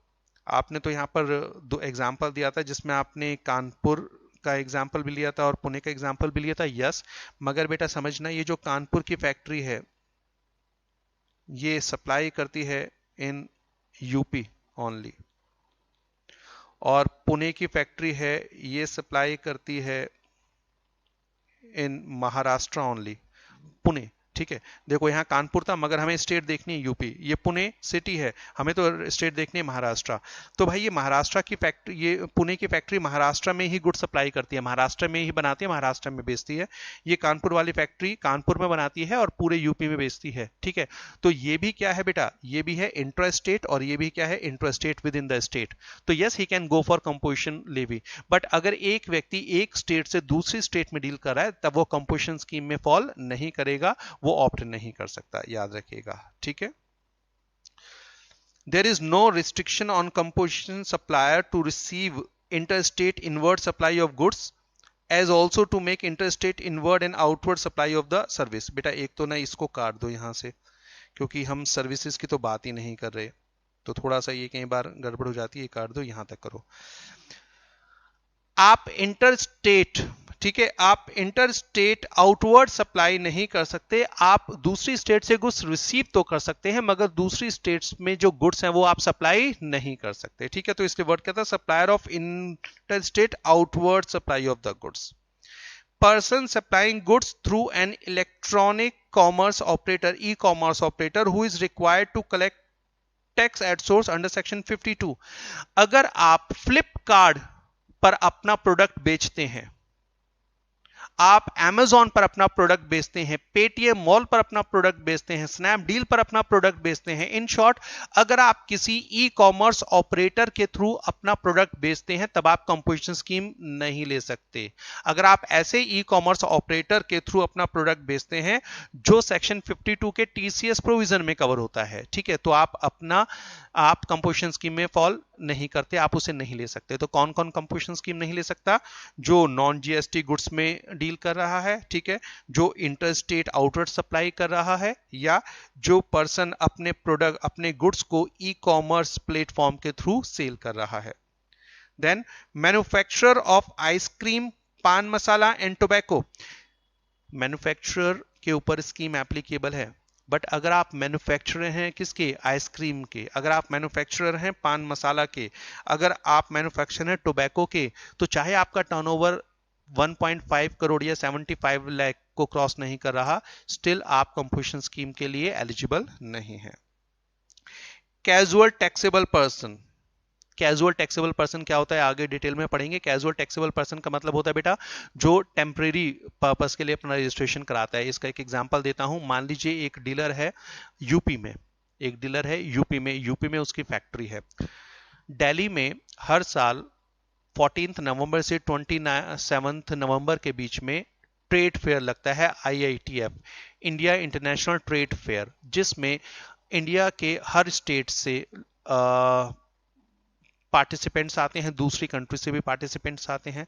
S1: आपने तो यहाँ पर दो एग्जाम्पल दिया था जिसमें आपने कानपुर का एग्जाम्पल भी लिया था और पुणे का एग्जाम्पल भी लिया था, यस, मगर बेटा समझना ये जो कानपुर की फैक्ट्री है ये सप्लाई करती है इन यूपी ओनली, और पुणे की फैक्ट्री है ये सप्लाई करती है इन महाराष्ट्र ओनली, पुणे। ठीक है, देखो यहाँ कानपुर था मगर हमें स्टेट देखनी है यूपी, ये पुणे सिटी है, हमें तो स्टेट देखनी है महाराष्ट्र। तो भाई ये महाराष्ट्र की फैक्ट्री, ये पुणे की फैक्ट्री महाराष्ट्र में ही गुड सप्लाई करती है, महाराष्ट्र में ही बनाती है, महाराष्ट्र में बेचती है। ये कानपुर वाली फैक्ट्री कानपुर में बनाती है और पूरे यूपी में बेचती है। ठीक है, तो ये भी क्या है बेटा, ये भी है इंट्रा स्टेट और ये भी क्या है, intra state within the state. तो yes he can go for composition levy. But अगर एक व्यक्ति एक स्टेट से दूसरी स्टेट में डील कर रहा है तब वो कंपोजिशन स्कीम में फॉल नहीं करेगा, वो ऑप्ट नहीं कर सकता, याद रखिएगा। ठीक है, there is no restriction on composition supplier to receive interstate inward supply of goods as also to make interstate inward and outward supply of the service. बेटा एक तो ना इसको काट दो यहां से, क्योंकि हम सर्विसेज की तो बात ही नहीं कर रहे, तो थोड़ा सा ये कई बार गड़बड़ हो जाती है, काट दो, यहां तक करो। आप इंटरस्टेट, ठीक है, आप इंटरस्टेट आउटवर्ड सप्लाई नहीं कर सकते, आप दूसरी स्टेट से गुड्स रिसीव तो कर सकते हैं मगर दूसरी स्टेट्स में जो गुड्स हैं वो आप सप्लाई नहीं कर सकते। ठीक है, तो इसके वर्ड क्या था, supplier of interstate outward supply of the goods, person supplying goods through an electronic commerce operator, e-commerce operator who is required to collect tax at source under section 52। अगर आप फ्लिपकार्ट पर अपना प्रोडक्ट बेचते हैं, आप Amazon पर अपना प्रोडक्ट बेचते हैं, पेटीएम मॉल पर अपना प्रोडक्ट बेचते हैं, स्नैपडील पर अपना प्रोडक्ट बेचते हैं, इन शॉर्ट अगर आप किसी ई कॉमर्स ऑपरेटर के थ्रू अपना प्रोडक्ट बेचते हैं तब आप कंपोजिशन स्कीम नहीं ले सकते। अगर आप ऐसे ई कॉमर्स ऑपरेटर के थ्रू अपना प्रोडक्ट बेचते हैं जो सेक्शन 52 के टीसीएस प्रोविजन में कवर होता है, ठीक है, तो आप कंपोजिशन स्कीम में फॉल नहीं करते, आप उसे नहीं ले सकते। तो कौन कौन कंपोजिशन स्कीम नहीं ले सकता, जो नॉन जीएसटी गुड्स में डील कर रहा है, ठीक है, जो इंटरस्टेट आउटवर्ड सप्लाई कर रहा है, या जो पर्सन अपने प्रोडक्ट, अपने गुड्स को ई कॉमर्स प्लेटफॉर्म के थ्रू सेल कर रहा है। देन मैन्युफैक्चरर ऑफ आइसक्रीम, पान मसाला एंड टोबैको, मैन्युफैक्चरर के ऊपर स्कीम एप्लीकेबल है। बट अगर आप मैन्युफैक्चरर हैं किसके, आइसक्रीम के, अगर आप मैन्युफैक्चरर हैं पान मसाला के, अगर आप मैन्युफैक्चरर हैं टोबैको के, तो चाहे आपका टर्नओवर 1.5 करोड़ या 75 लाख को क्रॉस नहीं कर रहा, स्टिल आप कंपोजिशन स्कीम के लिए एलिजिबल नहीं है। Casual taxable person, casual taxable person क्या होता है आगे डिटेल में पढ़ेंगे। कैजुअल टैक्सेबल पर्सन का मतलब होता है बेटा जो टेम्परेरी पर्पस के लिए अपना रजिस्ट्रेशन कराता है। इसका एक एग्जांपल देता हूं, मान लीजिए एक डीलर है यूपी में, एक डीलर है यूपी में उसकी फैक्ट्री है। दिल्ली में हर साल 14 नवंबर से 27 नवंबर के बीच में ट्रेड फेयर लगता है, IITF, India international trade fair, जिसमें इंडिया के हर स्टेट से पार्टिसिपेंट्स आते हैं, दूसरी कंट्री से भी पार्टिसिपेंट्स आते हैं।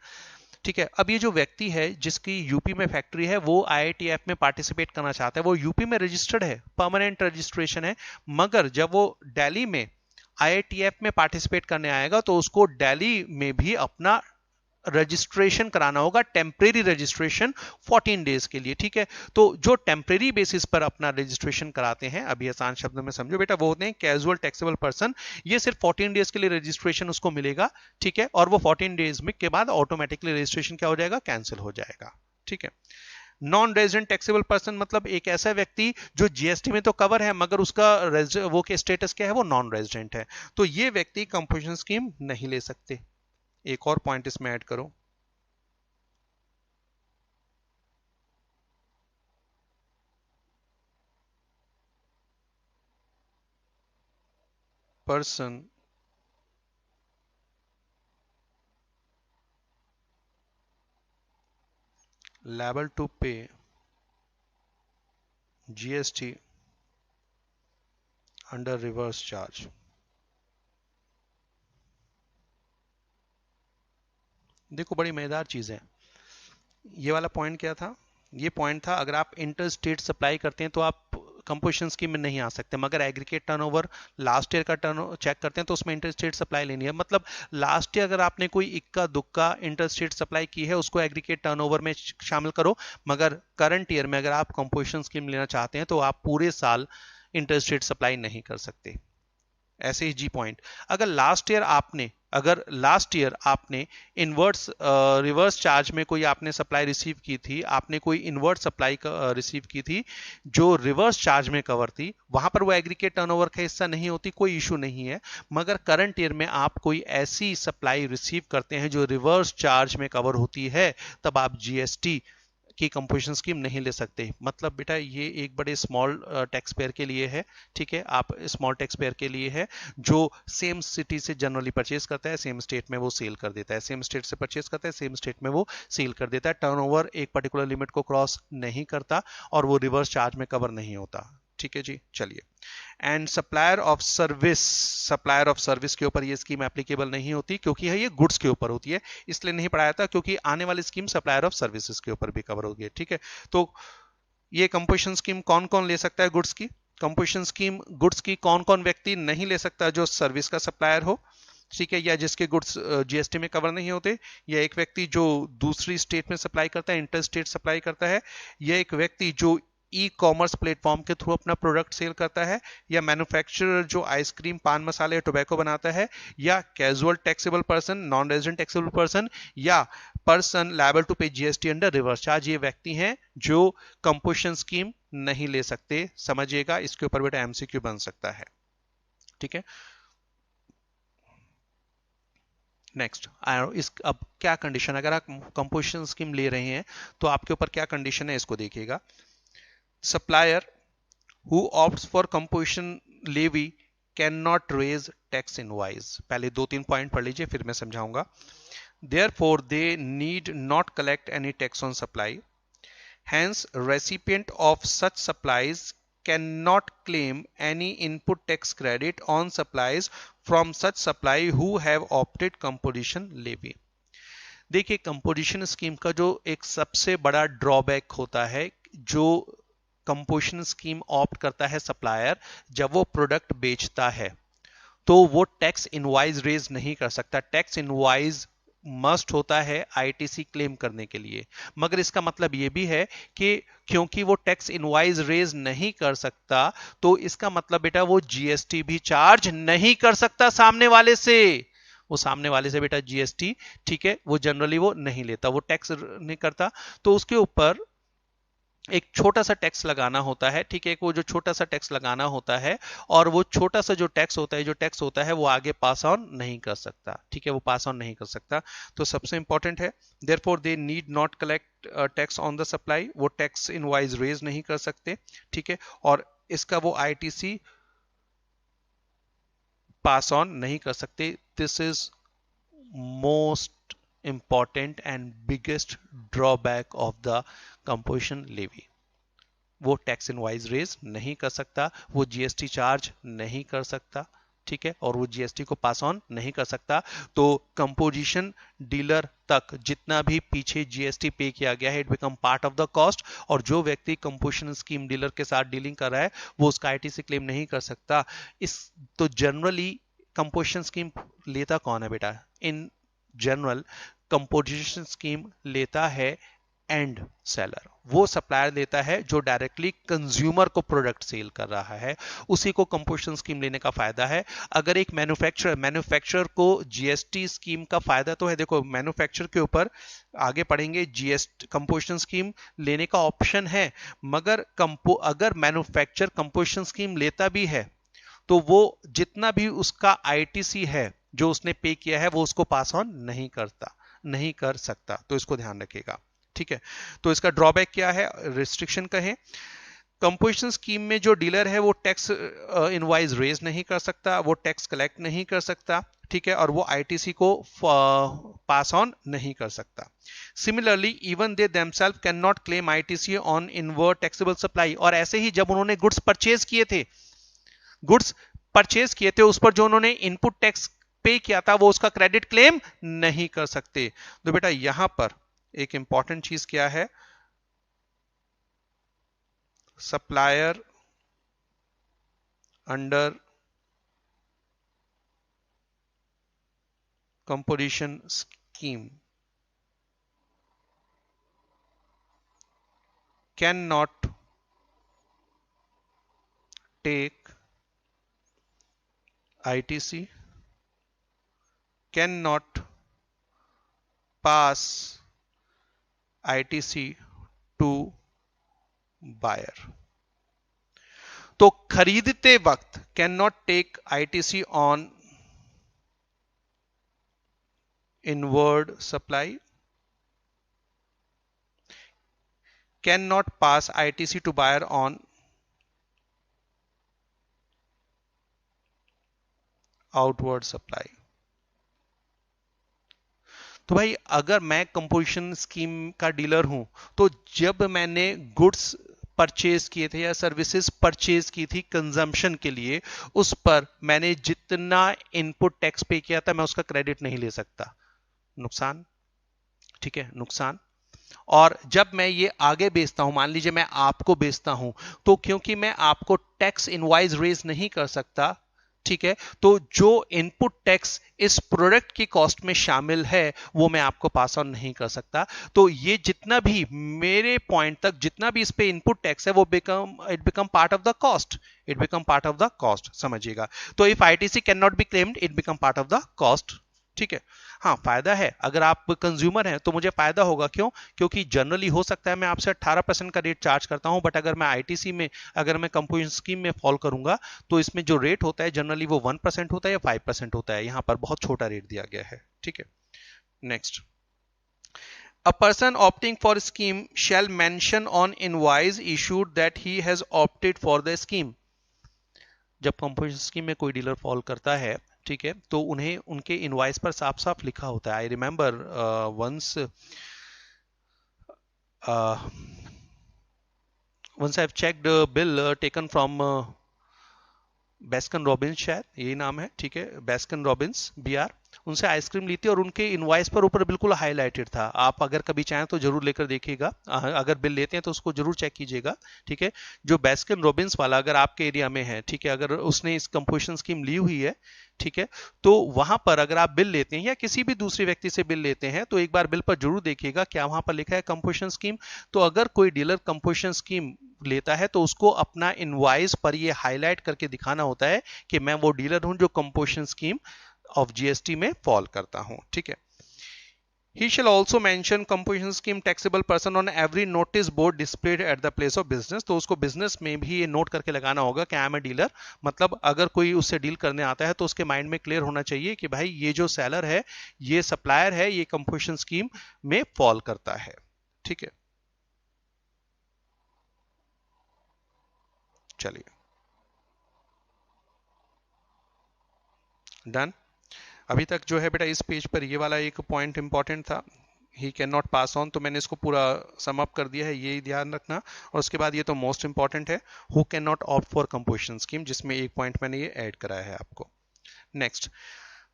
S1: ठीक है, अब ये जो व्यक्ति है जिसकी यूपी में फैक्ट्री है वो IITF में पार्टिसिपेट करना चाहता है, वो यूपी में रजिस्टर्ड है, परमानेंट रजिस्ट्रेशन है, मगर जब वो दिल्ली में IITF में पार्टिसिपेट करने आएगा तो उसको दिल्ली में भी अपना रजिस्ट्रेशन कराना होगा, टेम्परेरी रजिस्ट्रेशन 14 डेज के लिए। ठीक है, तो जो टेम्परेरी बेसिस पर अपना रजिस्ट्रेशन कराते हैं, अभी आसान शब्दों में समझो बेटा, वो होते हैं कैजुअल टैक्सेबल पर्सन। ये सिर्फ 14 डेज के लिए रजिस्ट्रेशन उसको मिलेगा, ठीक है, और वो 14 डेज में के बाद ऑटोमेटिकली रजिस्ट्रेशन क्या हो जाएगा, कैंसिल हो जाएगा। ठीक है, नॉन रेजिडेंट टैक्सेबल पर्सन मतलब एक ऐसा व्यक्ति जो जीएसटी में तो कवर है मगर उसका वो के स्टेटस क्या है, वो नॉन रेजिडेंट है, तो ये व्यक्ति कंपोजिशन स्कीम नहीं ले सकते। एक और पॉइंट इसमें ऐड करो, person liable to pay GST under reverse charge। देखो बड़ी मजेदार चीज है, ये वाला पॉइंट क्या था? ये पॉइंट था अगर आप इंटर स्टेट सप्लाई करते हैं तो आप कंपोजिशन स्कीम में नहीं आ सकते, मगर एग्रीगेट टर्नओवर लास्ट ईयर का टर्न चेक करते हैं तो उसमें इंटर स्टेट सप्लाई लेनी है। मतलब लास्ट ईयर अगर आपने कोई इक्का दुक्का इंटर स्टेट सप्लाई की है उसको एग्रीगेट टर्नओवर में शामिल करो, मगर करंट ईयर में अगर आप कंपोजिशन स्कीम लेना चाहते हैं तो आप पूरे साल इंटर स्टेट सप्लाई नहीं कर सकते। ऐसे ही जी पॉइंट, अगर लास्ट ईयर आपने इनवर्स रिवर्स चार्ज में कोई आपने सप्लाई रिसीव की थी, आपने कोई इनवर्ट सप्लाई रिसीव की थी जो रिवर्स चार्ज में कवर थी, वहां पर वो एग्रीगेट टर्नओवर का हिस्सा नहीं होती, कोई इशू नहीं है। मगर करंट ईयर में आप कोई ऐसी सप्लाई रिसीव करते हैं जो रिवर्स चार्ज में कवर होती है, तब आप जीएसटी की कंपोजिशन स्कीम नहीं ले सकते। मतलब बेटा ये एक बड़े स्मॉल टैक्स पेयर के लिए है, ठीक है, आप स्मॉल टैक्स पेयर के लिए है जो सेम सिटी से जनरली परचेज करता है, सेम स्टेट में वो सेल कर देता है, सेम स्टेट से परचेज करता है, सेम स्टेट में वो सेल कर देता है, टर्नओवर एक पर्टिकुलर लिमिट को क्रॉस नहीं करता और वो रिवर्स चार्ज में कवर नहीं होता। ठीक है जी, चलिए। एंड सप्लायर ऑफ सर्विस के ऊपर ये स्कीम एप्लीकेबल नहीं होती क्योंकि ये गुड्स के ऊपर होती है, इसलिए नहीं पढ़ाया था, क्योंकि आने वाली स्कीम सप्लायर ऑफ सर्विसेज के ऊपर भी कवर होगी। ठीक है, तो ये कंपोजिशन स्कीम कौन कौन ले सकता है गुड्स की? कंपोजिशन स्कीम गुड्स की कौन कौन व्यक्ति नहीं ले सकता? जो सर्विस का सप्लायर हो, ठीक है, या जिसके गुड्स जीएसटी में कवर नहीं होते, या एक व्यक्ति जो दूसरी स्टेट में सप्लाई करता है, इंटर स्टेट सप्लाई करता है, या एक व्यक्ति जो ई कॉमर्स प्लेटफॉर्म के थ्रू अपना प्रोडक्ट सेल करता है, या मैन्युफैक्चरर जो आइसक्रीम, पान मसाले, टोबैको बनाता है, या casual taxable person, non resident taxable person, या पर्सन लायबल टू पे जीएसटी अंडर रिवर्स चार्ज। ये व्यक्ति हैं जो कंपोजिशन स्कीम नहीं ले सकते। समझिएगा, इसके ऊपर बेटा एमसीक्यू बन सकता है। ठीक है, नेक्स्ट इस अब क्या कंडीशन, अगर आप कंपोजिशन स्कीम ले रहे हैं तो आपके ऊपर क्या कंडीशन है इसको देखिएगा। Supplier who opts for composition levy can not raise tax invoice. पहले 2-3 पॉइंट पढ़ लीजिए फिर मैं समझाऊंगा। Therefore they need not collect any tax on supply. Hence recipient of such supplies cannot claim any input tax credit on supplies from such supply who have opted composition levy. देखिए, composition scheme का जो एक सबसे बड़ा drawback होता है, जो composition scheme opt करता है सप्लायर जब वो प्रोडक्ट बेचता है, तो वो टैक्स इनवॉइस रेज नहीं कर सकता। टैक्स इनवॉइस मस्ट होता है आईटीसी क्लेम करने के लिए, मगर इसका मतलब ये भी है कि क्योंकि वो टैक्स इनवॉइस रेज नहीं कर सकता, तो इसका मतलब बेटा वो जीएसटी भी चार्ज नहीं कर सकता सामने वाले से। वो सामने वाले से बेटा जीएसटी, ठीक है, वो जनरली वो नहीं लेता, वो टैक्स नहीं करता, तो उसके ऊपर एक छोटा सा टैक्स लगाना होता है। ठीक है, वो जो छोटा सा टैक्स लगाना होता है, और वो छोटा सा जो टैक्स होता है वो आगे पास ऑन नहीं कर सकता। ठीक है, वो पास ऑन नहीं कर सकता, तो सबसे इंपॉर्टेंट है therefore they need not collect tax on the supply, वो टैक्स इनवॉइस रेज नहीं कर सकते। ठीक है, और इसका वो आईटीसी पास ऑन नहीं कर सकते। This is most important and biggest drawback of the composition levy. वो टैक्स इनवॉइस रेज नहीं कर सकता, वो जीएसटी चार्ज नहीं कर सकता, ठीक है, और वो जीएसटी को पास ऑन नहीं कर सकता। तो कंपोजिशन डीलर तक जितना भी पीछे जीएसटी पे किया गया है, it become part of the cost, और जो व्यक्ति कंपोजिशन स्कीम डीलर के साथ डीलिंग कर रहा है वो उसका आईटीसी क्लेम नहीं कर सकता। इस तो जनरली कंपोजिशन स्कीम लेता कौन है बेटा? इन जनरल कंपोजिशन स्कीम लेता है एंड सेलर, वो सप्लायर देता है जो डायरेक्टली कंज्यूमर को प्रोडक्ट सेल कर रहा है, उसी को कंपोजिशन स्कीम लेने का फायदा है। अगर एक मैन्युफैक्चरर को जीएसटी स्कीम का फायदा तो है, देखो मैन्युफैक्चरर के ऊपर आगे पढ़ेंगे, जीएसटी कंपोजिशन स्कीम लेने का ऑप्शन है, मगर अगर मैन्युफैक्चरर कंपोजिशन स्कीम लेता भी है तो वो जितना भी उसका आईटीसी है जो उसने पे किया है वो उसको पास ऑन नहीं कर सकता, तो इसको ध्यान रखिएगा। ठीक है, तो इसका ड्रॉबैक क्या है, रिस्ट्रिक्शन कहें, कंपोजिशन स्कीम में जो डीलर है वो टैक्स इनवॉइस रेज नहीं कर सकता, वो टैक्स कलेक्ट नहीं कर सकता, ठीक है, और वो आईटीसी को पास ऑन नहीं कर सकता। Similarly even they themselves can not claim ITC on inward taxable supply, और ऐसे ही जब उन्होंने गुड्स परचेज किए थे उस पर जो उन्होंने इनपुट टैक्स पे किया था वो उसका क्रेडिट क्लेम नहीं कर सकते। तो बेटा यहां पर एक इंपॉर्टेंट चीज क्या है, supplier under composition scheme can not take ITC, can not pass ITC to buyer. तो खरीदते वक्त can not take ITC on inward supply, can not pass ITC to buyer on outward supply. तो भाई अगर मैं कंपोजिशन स्कीम का dealer हूं तो जब मैंने गुड्स परचेज किए थे या सर्विसेज परचेज की थी कंजम्पशन के लिए, उस पर मैंने जितना इनपुट टैक्स पे किया था मैं उसका क्रेडिट नहीं ले सकता, नुकसान। ठीक है, नुकसान। और जब मैं ये आगे बेचता हूं, मान लीजिए मैं आपको बेचता हूं, तो क्योंकि मैं आपको टैक्स इनवॉइस रेज नहीं कर सकता, ठीक है, तो जो इनपुट टैक्स इस प्रोडक्ट की कॉस्ट में शामिल है वो मैं आपको पास ऑन नहीं कर सकता। तो ये जितना भी मेरे पॉइंट तक जितना भी इस पे इनपुट टैक्स है वो become part of the cost, it become part of the cost, समझिएगा। तो if ITC can not be claimed it become part of the cost. ठीक है, हाँ फायदा है, अगर आप कंज्यूमर हैं तो मुझे फायदा होगा, क्यों? क्योंकि जनरली हो सकता है मैं आपसे 18% का रेट चार्ज करता हूं, बट अगर मैं ITC में, अगर मैं कंपोजिशन स्कीम में फॉल करूंगा तो इसमें जो रेट होता है जनरली वो 1% होता है या 5% होता है, यहां पर बहुत छोटा रेट दिया गया है। ठीक है, next, a person opting for scheme shall mention on invoice issued that he has opted for the scheme। जब कंपोजिशन स्कीम में कोई डीलर फॉल करता है, ठीक है, तो उन्हें उनके इनवॉइस पर साफ साफ लिखा होता है। I remember once I have checked bill taken from Baskin Robbins, शायद यही नाम है, ठीक है, बेस्कन रॉबिन्स BR, उनसे आइसक्रीम ली थी और उनके इनवॉइस पर ऊपर बिल्कुल हाईलाइटेड था। आप अगर कभी चाहें तो जरूर लेकर देखिएगा, अगर बिल लेते हैं तो उसको जरूर चेक कीजिएगा। ठीक है, जो बेस्कन रॉबिन्स वाला अगर आपके एरिया में है, ठीक है, अगर उसने इस कंपोजिशन स्कीम ली हुई है, ठीक है, तो वहां पर अगर आप बिल लेते हैं या किसी भी दूसरे व्यक्ति से बिल लेते हैं तो एक बार बिल पर जरूर देखिएगा क्या वहां पर लिखा है कंपोजिशन स्कीम। तो अगर कोई डीलर कंपोजिशन स्कीम लेता है तो उसको अपना इनवॉइस पर ये हाईलाइट करके दिखाना होता है कि मैं वो डीलर हूं जो कंपोजिशन स्कीम ऑफ GST में फॉल करता हूं। ठीक है, he shall also mention composition scheme taxable person on every notice board displayed at the place of business। तो उसको बिजनेस में भी ये नोट करके लगाना होगा कि आई एम ए डीलर, मतलब अगर कोई उससे डील करने आता है तो उसके माइंड में क्लियर होना चाहिए कि भाई ये जो सेलर है, ये सप्लायर है, ये कंपोजिशन स्कीम में फॉल करता है। ठीक है, चलिए डन। अभी तक जो है बेटा इस पेज पर ये वाला एक पॉइंट इंपॉर्टेंट था, he can not pass on, तो मैंने इसको पूरा सम अप कर दिया है, ये ध्यान रखना। और उसके बाद ये तो मोस्ट इंपॉर्टेंट है, who can not opt for composition scheme, जिसमें एक पॉइंट मैंने ये ऐड कराया है आपको। Next,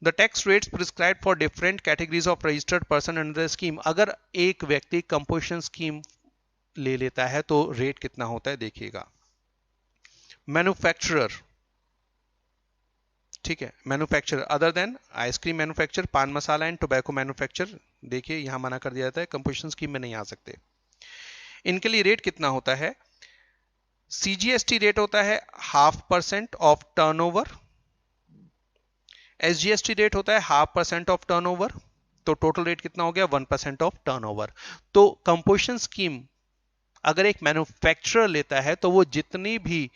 S1: the tax rates prescribed for different categories of registered person under the scheme. अगर एक व्यक्ति कंपोजिशन स्कीम ले लेता है तो रेट कितना होता है देखिएगा। मैन्युफैक्चरर, ठीक है, manufacturer other than ice cream manufacture, पान मसाला एंड टोबैको मैन्युफैक्चर, देखिए यहां मना कर दिया जाता है, कंपोजिशन स्कीम में नहीं आ सकते। इनके लिए रेट कितना होता है? CGST रेट होता है 0.5% ऑफ टर्नओवर, SGST रेट होता है 0.5% ऑफ टर्नओवर, तो टोटल रेट कितना हो गया? 1% ऑफ टर्नओवर। तो कंपोजिशन स्कीम अगर एक मैन्युफैक्चरर लेता है तो वो जितनी भी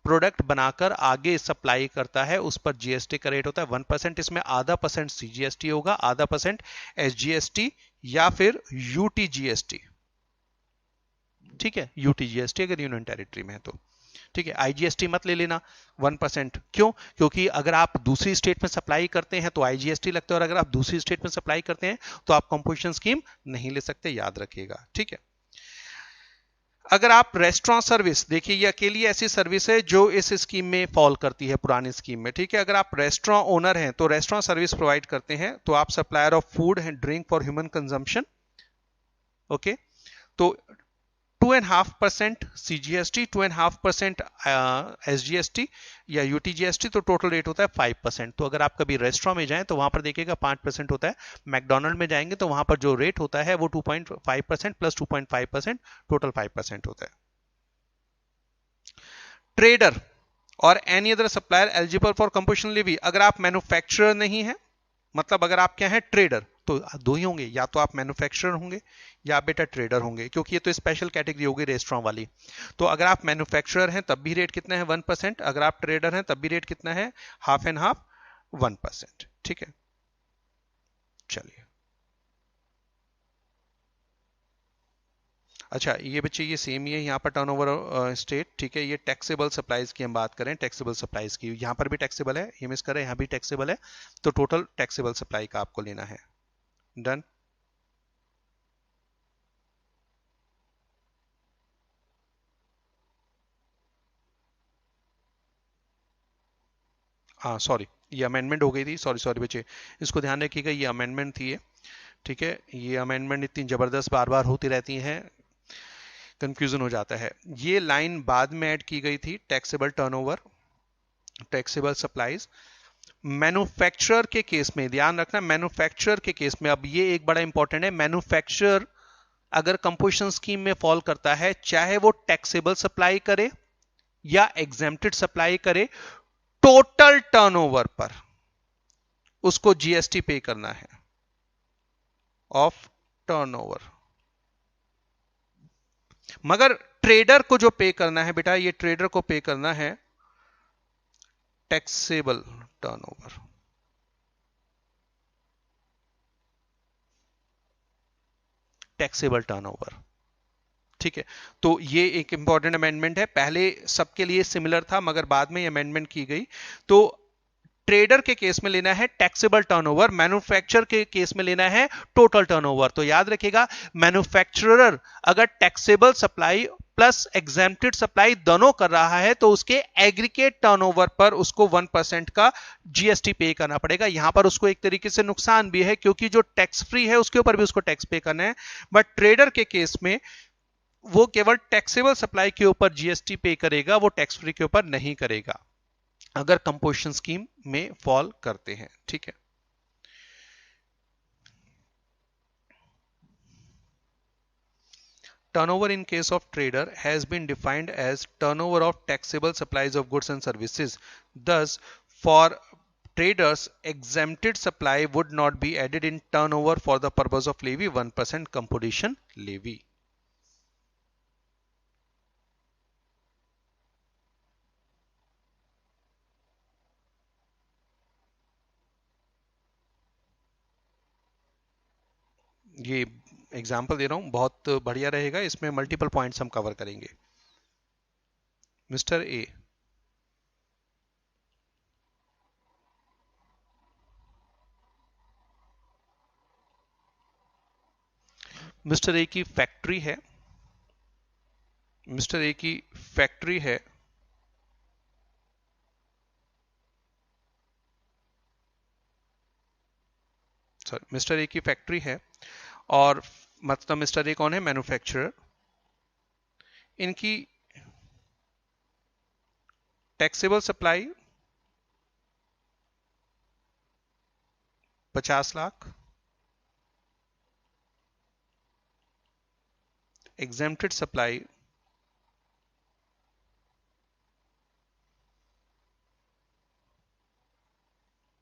S1: प्रोडक्ट बनाकर आगे सप्लाई करता है उस पर GST का रेट होता है 1%। इसमें आधा % CGST होगा, आधा % SGST या फिर UTGST। ठीक है, UTGST अगर यूनियन टेरिटरी में है तो। ठीक है, IGST मत ले लेना 1%, क्यों? क्योंकि अगर आप दूसरी स्टेट में सप्लाई करते हैं तो IGST लगता है, और अगर आप दूसरी स्टेट में सप्लाई करते हैं तो आप कंपोजिशन स्कीम नहीं ले सकते, याद रखिएगा। ठीक है, अगर आप रेस्टोरेंट सर्विस, देखिए ये अकेली ऐसी सर्विस है जो इस स्कीम में फॉल करती है, पुरानी स्कीम में। ठीक है, अगर आप रेस्टोरेंट ओनर हैं तो रेस्टोरेंट सर्विस प्रोवाइड करते हैं तो आप supplier of food and drink for human consumption, okay, तो 2.5% CGST, 2.5% SGST या UTGST, तो टोटल रेट होता है 5%। तो अगर आप कभी रेस्टोरेंट में जाएं तो वहां पर देखिएगा 5% होता है। मैकडोनल्ड में जाएंगे तो वहां पर जो रेट होता है वो 2.5% प्लस 2.5%, टोटल 5% होता है। ट्रेडर और any other supplier eligible for composition levy, अगर आप मैन्युफैक्चरर नहीं है, मतलब अगर आप क्या है ट्रेडर, तो दो ही होंगे, या तो आप मैन्युफैक्चरर होंगे या आप बेटा ट्रेडर होंगे, क्योंकि ये तो स्पेशल कैटेगरी होगी रेस्टोरेंट वाली। तो अगर आप मैन्युफैक्चरर हैं तब भी रेट कितना है 1%, अगर आप ट्रेडर हैं तब भी रेट कितना है हाफ एंड हाफ 1%। ठीक है, चलिए। अच्छा ये बच्चे ये सेम ही है यहाँ पर टर्नओवर स्टेट। ठीक है, ये टैक्सेबल सप्लाईज की हम बात करें, टैक्सेबल सप्लाईज की, यहाँ पर भी टैक्सेबल है, ये मिस कर रहे हैं, यहाँ भी टैक्सेबल है, तो टोटल टैक्सेबल सप्लाई का आपको लेना है। डन। हाँ सॉरी, ये अमेंडमेंट हो गई थी, सॉरी सॉरी बच्चे, इसको ध्यान रखिएगा, ये अमेंडमेंट थी ये। ठीक है, ये अमेंडमेंट इतनी जबरदस्त बार बार होती रहती हैं, कंफ्यूजन हो जाता है। ये लाइन बाद में ऐड की गई थी, taxable turnover, taxable supplies. Manufacturer के केस में ध्यान रखना, मैन्युफैक्चरर के केस में, अब ये एक बड़ा इंपॉर्टेंट है, मैन्युफैक्चरर अगर कंपोजिशन स्कीम में फॉल करता है, चाहे वो टैक्सेबल सप्लाई करे या एग्जेम्प्टेड सप्लाई करे, टोटल टर्नओवर पर उसको जीएसटी पे करना है ऑफ टर्नओवर। मगर ट्रेडर को जो पे करना है बेटा, ये ट्रेडर को पे करना है टैक्सेबल टर्नओवर। Taxable turnover. ठीक है, तो ये एक इंपॉर्टेंट अमेंडमेंट है, पहले सबके लिए सिमिलर था मगर बाद में अमेंडमेंट की गई। तो ट्रेडर के केस में लेना है टैक्सेबल टर्नओवर, मैन्युफैक्चरर के केस में लेना है टोटल टर्नओवर। तो याद रखिएगा, मैन्युफैक्चरर अगर taxable supply plus exempted supply दोनों कर रहा है तो उसके एग्रीगेट टर्नओवर पर उसको 1% का जीएसटी पे करना पड़ेगा। यहां पर उसको एक तरीके से नुकसान भी है, क्योंकि जो टैक्स फ्री है उसके ऊपर भी उसको टैक्स पे करना है। बट ट्रेडर के केस में वो केवल टैक्सेबल सप्लाई के ऊपर जीएसटी पे करेगा, वो टैक्स फ्री के ऊपर नहीं करेगा अगर कंपोजिशन स्कीम में फॉल करते हैं। ठीक है, turnover in case of trader has been defined as turnover of taxable supplies of goods and services. Thus, for traders, exempted supply would not be added in turnover for the purpose of levy 1% composition levy. ये example दे रहा हूं, बहुत बढ़िया रहेगा, इसमें multiple points हम cover करेंगे। Mister A, mister A की फैक्ट्री है, मिस्टर ए की फैक्ट्री है, सॉरी मिस्टर ए की फैक्ट्री है, और मतलब मिस्टर ए कौन है, मैन्युफैक्चरर। इनकी taxable supply 50 lakh, exempted supply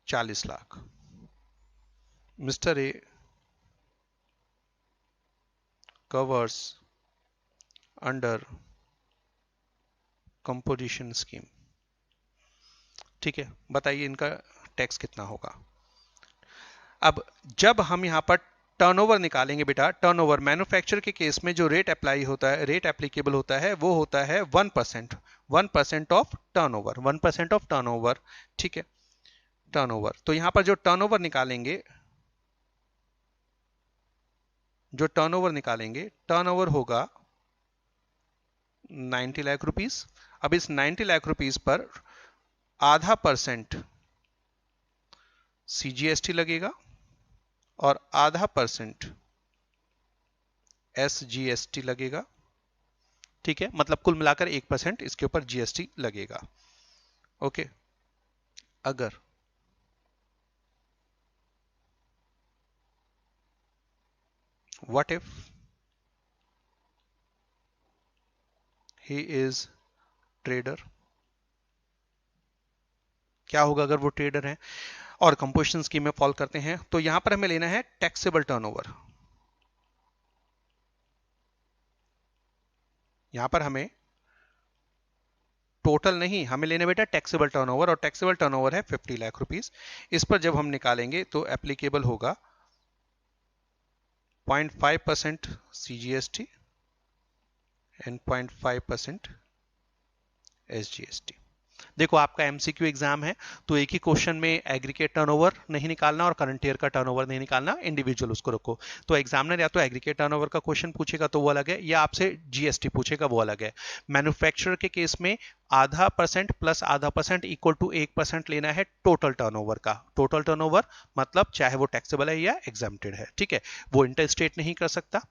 S1: 40 lakh. Mister A covers under composition scheme. ठीक है, बताइए इनका टैक्स कितना होगा। अब जब हम यहां पर टर्नओवर निकालेंगे बेटा, टर्नओवर मैन्युफैक्चर के केस में जो रेट अप्लाई होता है, रेट एप्लीकेबल होता है, वो होता है 1%, 1% ऑफ टर्नओवर, 1% ऑफ टर्नओवर। ठीक है, टर्नओवर, तो यहां पर जो टर्नओवर निकालेंगे, जो टर्नओवर निकालेंगे, टर्नओवर होगा 90 लाख रुपीस। अब इस 90 लाख रुपीस पर आधा परसेंट सीजीएसटी लगेगा और आधा परसेंट SGST लगेगा, ठीक है, मतलब कुल मिलाकर 1% इसके ऊपर GST लगेगा। ओके, अगर what if he is trader, क्या होगा अगर वो ट्रेडर है और कंपोजिशन स्कीम में फॉल करते हैं? तो यहां पर हमें लेना है टैक्सेबल टर्नओवर। यहां पर हमें टोटल नहीं, हमें लेना बेटा टैक्सेबल टर्नओवर, और टैक्सेबल टर्नओवर है 50 लाख रुपीस। इस पर जब हम निकालेंगे तो एप्लीकेबल होगा 0.5% CGST एंड 0.5% SGST। देखो आपका एमसीक्यू एग्जाम है तो एक ही क्वेश्चन में एग्रीगेट टर्नओवर नहीं निकालना और करंट ईयर का टर्नओवर नहीं निकालना, इंडिविजुअल उसको रखो। तो एग्जामिनर या तो एग्रीगेट टर्नओवर का क्वेश्चन पूछेगा तो वो अलग है, या आपसे जीएसटी पूछेगा वो अलग है। मैन्युफैक्चरर के केस में आधा % प्लस आधा % इक्वल टू 1% लेना है टोटल टर्नओवर का। टोटल टर्नओवर मतलब चाहे वो टैक्सेबल है या एग्जेम्प्टेड है, ठीक है। वो इंटर स्टेट नहीं कर सकता,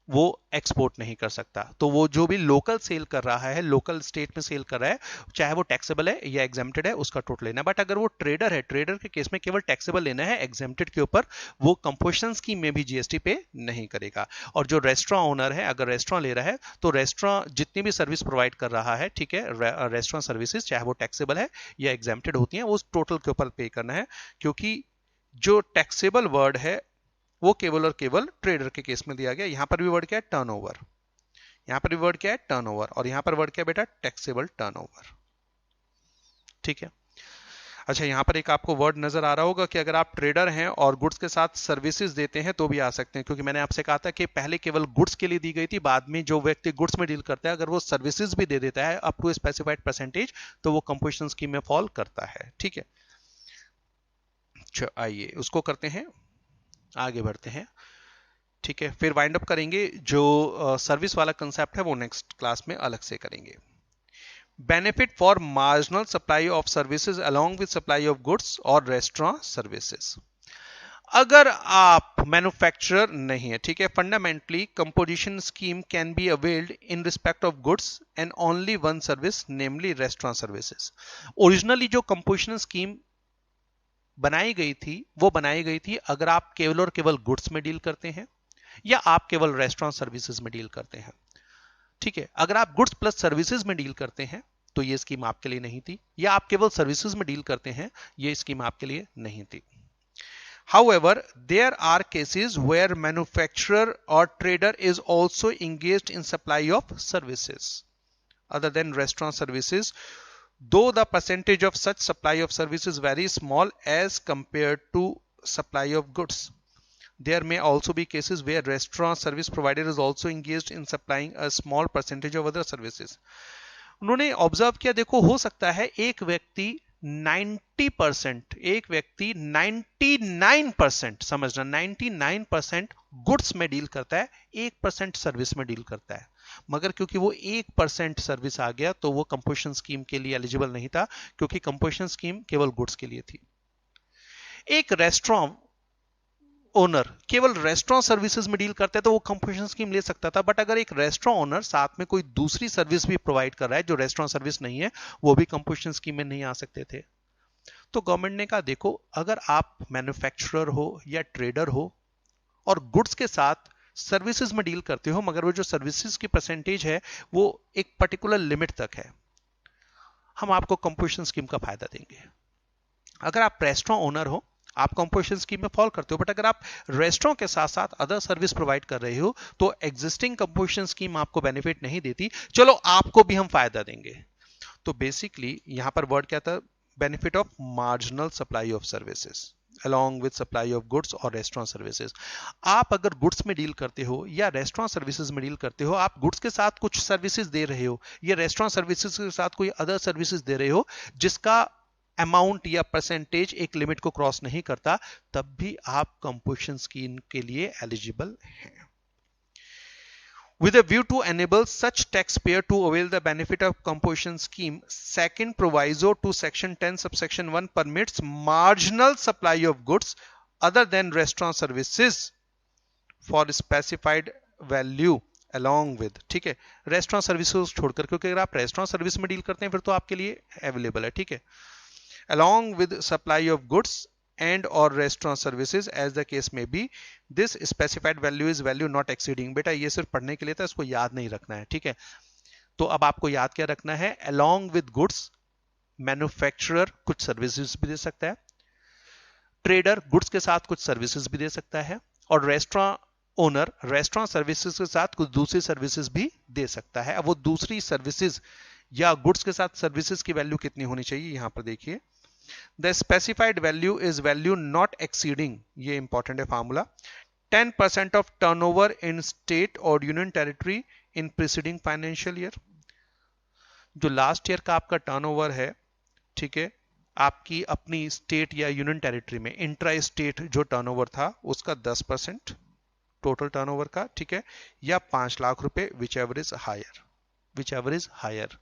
S1: वो एक्सपोर्ट नहीं कर सकता। तो वो जो भी लोकल सेल कर रहा है, लोकल स्टेट में सेल कर रहा है, चाहे वो टैक्सेबल है या एग्जेम्प्टेड है, उसका टोटल लेना है। बट अगर वो ट्रेडर है, ट्रेडर के केस में केवल टैक्सेबल लेना है, एग्जेम्प्टेड के ऊपर वो कंपोजिशन स्कीम में भी जीएसटी पे नहीं करेगा। और जो रेस्टोरेंट ओनर है, अगर रेस्टोरेंट ले रहा है तो रेस्टोरेंट जितनी भी सर्विस प्रोवाइड कर रहा है, ठीक है, रेस्टोरेंट सर्विसेज चाहे वो टैक्सेबल है या एग्जेम्प्टेड होती है, वो टोटल के ऊपर पे करना है। क्योंकि जो टैक्सेबल वर्ड है वो केवल और केवल ट्रेडर के केस में दिया गया। यहां पर भी वर्ड क्या है? टर्नओवर। यहां पर भी वर्ड क्या है? टर्नओवर। और यहां पर वर्ड क्या है बेटा? टैक्सेबल टर्नओवर, ठीक है। अच्छा, यहां पर एक आपको वर्ड नजर आ रहा होगा कि अगर आप ट्रेडर हैं और गुड्स के साथ सर्विसेज देते हैं तो भी आ सकते हैं, क्योंकि मैंने आपसे कहा था कि पहले केवल गुड्स के लिए दी गई थी, बाद में जो व्यक्ति गुड्स में डील करता है अगर वो सर्विसेज भी दे देता है अप टू स्पेसिफाइड परसेंटेज तो वो कंपोजिशन स्कीम में फॉल करता है, ठीक है। आइए उसको करते हैं, आगे बढ़ते हैं, ठीक है। फिर वाइंड अप करेंगे, जो सर्विस वाला कंसेप्ट है वो नेक्स्ट क्लास में अलग से करेंगे। Benefit for marginal supply of services along with supply of goods और रेस्टोरेंट सर्विसेज। अगर आप मैन्युफैक्चरर नहीं है, ठीक है, fundamentally composition scheme can be availed in respect of goods and only one service, namely restaurant services. Originally जो composition scheme बनाई गई थी वो बनाई गई थी अगर आप केवल और केवल गुड्स में डील करते हैं या आप केवल रेस्टोरेंट सर्विसेज में डील करते हैं, ठीक है। अगर आप गुड्स प्लस सर्विसेज में डील करते हैं तो ये स्कीम आपके लिए नहीं थी, या आप केवल सर्विसेज में डील करते हैं ये स्कीम आपके लिए नहीं थी। However, there are cases where manufacturer or trader is also engaged in supply of services other than restaurant services, though the percentage of such supply of services very small as compared to supply of goods. There may also be cases where restaurant service provider is also engaged in supplying a small percentage of other services. उन्होंने observe किया, देखो हो सकता है एक व्यक्ति 90%, एक व्यक्ति 99%, समझना 99% गुड्स में डील करता है, 1% सर्विस में डील करता है, मगर क्योंकि वो 1% सर्विस आ गया तो वो कंपोजिशन स्कीम के लिए एलिजिबल नहीं था, क्योंकि कंपोजिशन स्कीम केवल गुड्स के लिए थी। एक रेस्टोरेंट ओनर केवल रेस्टोरेंट सर्विसेज में डील करता है तो वो कंपोजिशन स्कीम ले सकता था, बट अगर एक रेस्टोरेंट ओनर साथ में कोई दूसरी सर्विस भी प्रोवाइड कर रहा है जो रेस्टोरेंट सर्विस नहीं है, वो भी कंपोजिशन स्कीम में नहीं आ सकते थे। तो गवर्नमेंट ने कहा देखो, अगर आप मैन्युफैक्चरर हो या ट्रेडर हो और गुड्स के साथ सर्विसेज में डील करते हो, मगर वो जो सर्विसेज की परसेंटेज है वो एक पर्टिकुलर लिमिट तक है, हम आपको कंपोजिशन स्कीम का फायदा देंगे। अगर आप रेस्टोरेंट ओनर हो, आप कंपोजिशन स्कीम में फॉल करते हो, बट अगर आप रेस्टोरेंट के साथ साथ अदर सर्विस प्रोवाइड कर रहे हो तो एग्जिस्टिंग कंपोजिशन स्कीम आपको बेनिफिट नहीं देती, चलो आपको भी हम फायदा देंगे। तो बेसिकली यहां पर वर्ड क्या था? Benefit of marginal supply of services along with supply of goods और रेस्टोरेंट सर्विसेज। आप अगर गुड्स में डील करते हो या रेस्टोरेंट सर्विसेज में डील करते हो, आप गुड्स के साथ कुछ सर्विसेज दे रहे हो या रेस्टोरेंट सर्विसेज के साथ कोई अदर सर्विसेज दे रहे हो जिसका अमाउंट या परसेंटेज एक लिमिट को क्रॉस नहीं करता, तब भी आप कंपोजिशन स्कीम के लिए एलिजिबल हैं। With a view to enable such taxpayer to avail the benefit of composition scheme, second proviso to section 10 subsection 1 permits marginal supply of goods other than restaurant services for specified value along with, ठीक है, restaurant services छोड़कर, क्योंकि अगर आप restaurant service में deal करते हैं फिर तो आपके लिए अवेलेबल है, ठीक है, along with supply of goods and or restaurant services as the case may be, this specified value is value not exceeding। बेटा ये सिर्फ पढ़ने के लिए था, इसको याद नहीं रखना है, ठीक है। तो अब आपको याद क्या रखना है, along with goods, मैन्युफैक्चरर कुछ सर्विसेज भी दे सकता है, ट्रेडर गुड्स के साथ कुछ सर्विसेज भी दे सकता है, और रेस्टोरेंट ओनर रेस्टोरेंट सर्विसेज के साथ कुछ दूसरी सर्विसेज भी दे सकता है। अब वो दूसरी सर्विसेज या गुड्स के साथ सर्विसेज की वैल्यू कितनी होनी चाहिए, यहां पर देखिए, the specified value is value not exceeding, ये इंपॉर्टेंट है formula, 10% of turnover in state और union territory in preceding financial year. जो लास्ट ईयर का आपका टर्नओवर है, ठीक है, आपकी अपनी स्टेट या यूनियन टेरिटरी में इंट्रा स्टेट जो टर्नओवर था उसका 10% टोटल टर्नओवर का, ठीक है, या 5 लाख रुपए, whichever is higher, whichever is higher,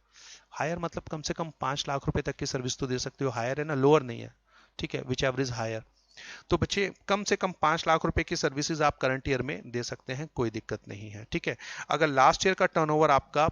S1: higher मतलब कम से कम 5 लाख रुपए तक की सर्विस तो दे सकते हो, हायर है ना, लोअर नहीं है, ठीक है, विच एवर इज हायर। तो बच्चे कम से कम 5 लाख रुपए की सर्विसेज आप करंट ईयर में दे सकते हैं, कोई दिक्कत नहीं है, ठीक है। अगर लास्ट ईयर का टर्नओवर आपका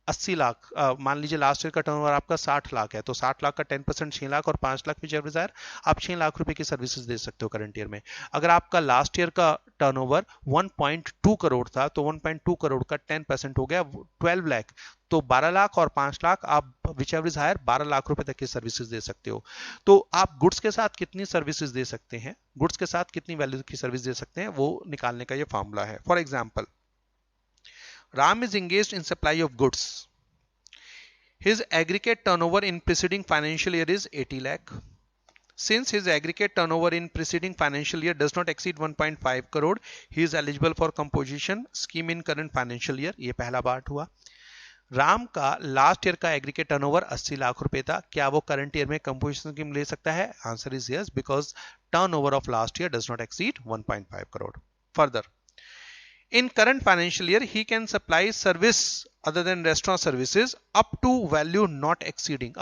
S1: 80 लाख, मान लीजिए लास्ट ईयर का टर्नओवर आपका 60 लाख है, तो 60 लाख का 10% 6 लाख और 5 लाख में एवरेज आयर, आप 6 लाख रुपए की सर्विसेज दे सकते हो करंट ईयर में। अगर आपका लास्ट ईयर का टर्नओवर 1.2 करोड़ था, तो 1.2 करोड़ का 10% हो गया 12 लाख, तो 12 लाख और 5 लाख आप विच एवरेज हायर 12 लाख रुपए तक की सर्विसेज दे सकते हो। तो आप गुड्स के साथ कितनी सर्विसेज दे सकते हैं, गुड्स के साथ कितनी वैल्यू की सर्विस दे सकते हैं, वो निकालने का ये फॉर्मूला है। For example, Ram is engaged in supply of goods. His aggregate turnover in preceding financial year is 80 lakh. Since his aggregate turnover in preceding financial year does not exceed 1.5 crore, he is eligible for composition scheme in current financial year। ये पहला part हुआ। राम का last year का aggregate turnover 80 lakh रुपए था, क्या वो current year में कंपोजिशन स्कीम ले सकता है? Answer is yes, because turnover of last year does not exceed 1.5 crore. Further, in current financial year he can supply service other than restaurant services up to value not exceeding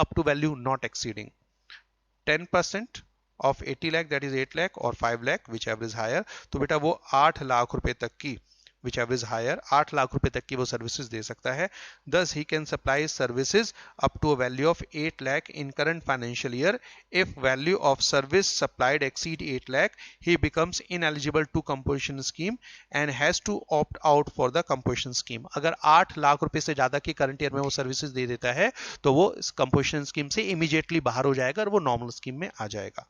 S1: 10% of 80 lakh, that is 8 lakh or 5 lakh, whichever is higher। तो बेटा वो 8 लाख रुपए तक की, whichever is higher, 8 lakh रुपए तक की वो सर्विसेज दे सकता है। Thus he can supply services up to a value of 8 lakh in current financial year। If value of service supplied exceed 8 lakh, he becomes ineligible to composition scheme and has to opt out for the composition scheme। अगर 8 लाख रुपए से ज्यादा की current year में वो services दे देता है तो वो इस कंपोजिशन स्कीम से इमीडिएटली बाहर हो जाएगा और वो नॉर्मल स्कीम में आ जाएगा।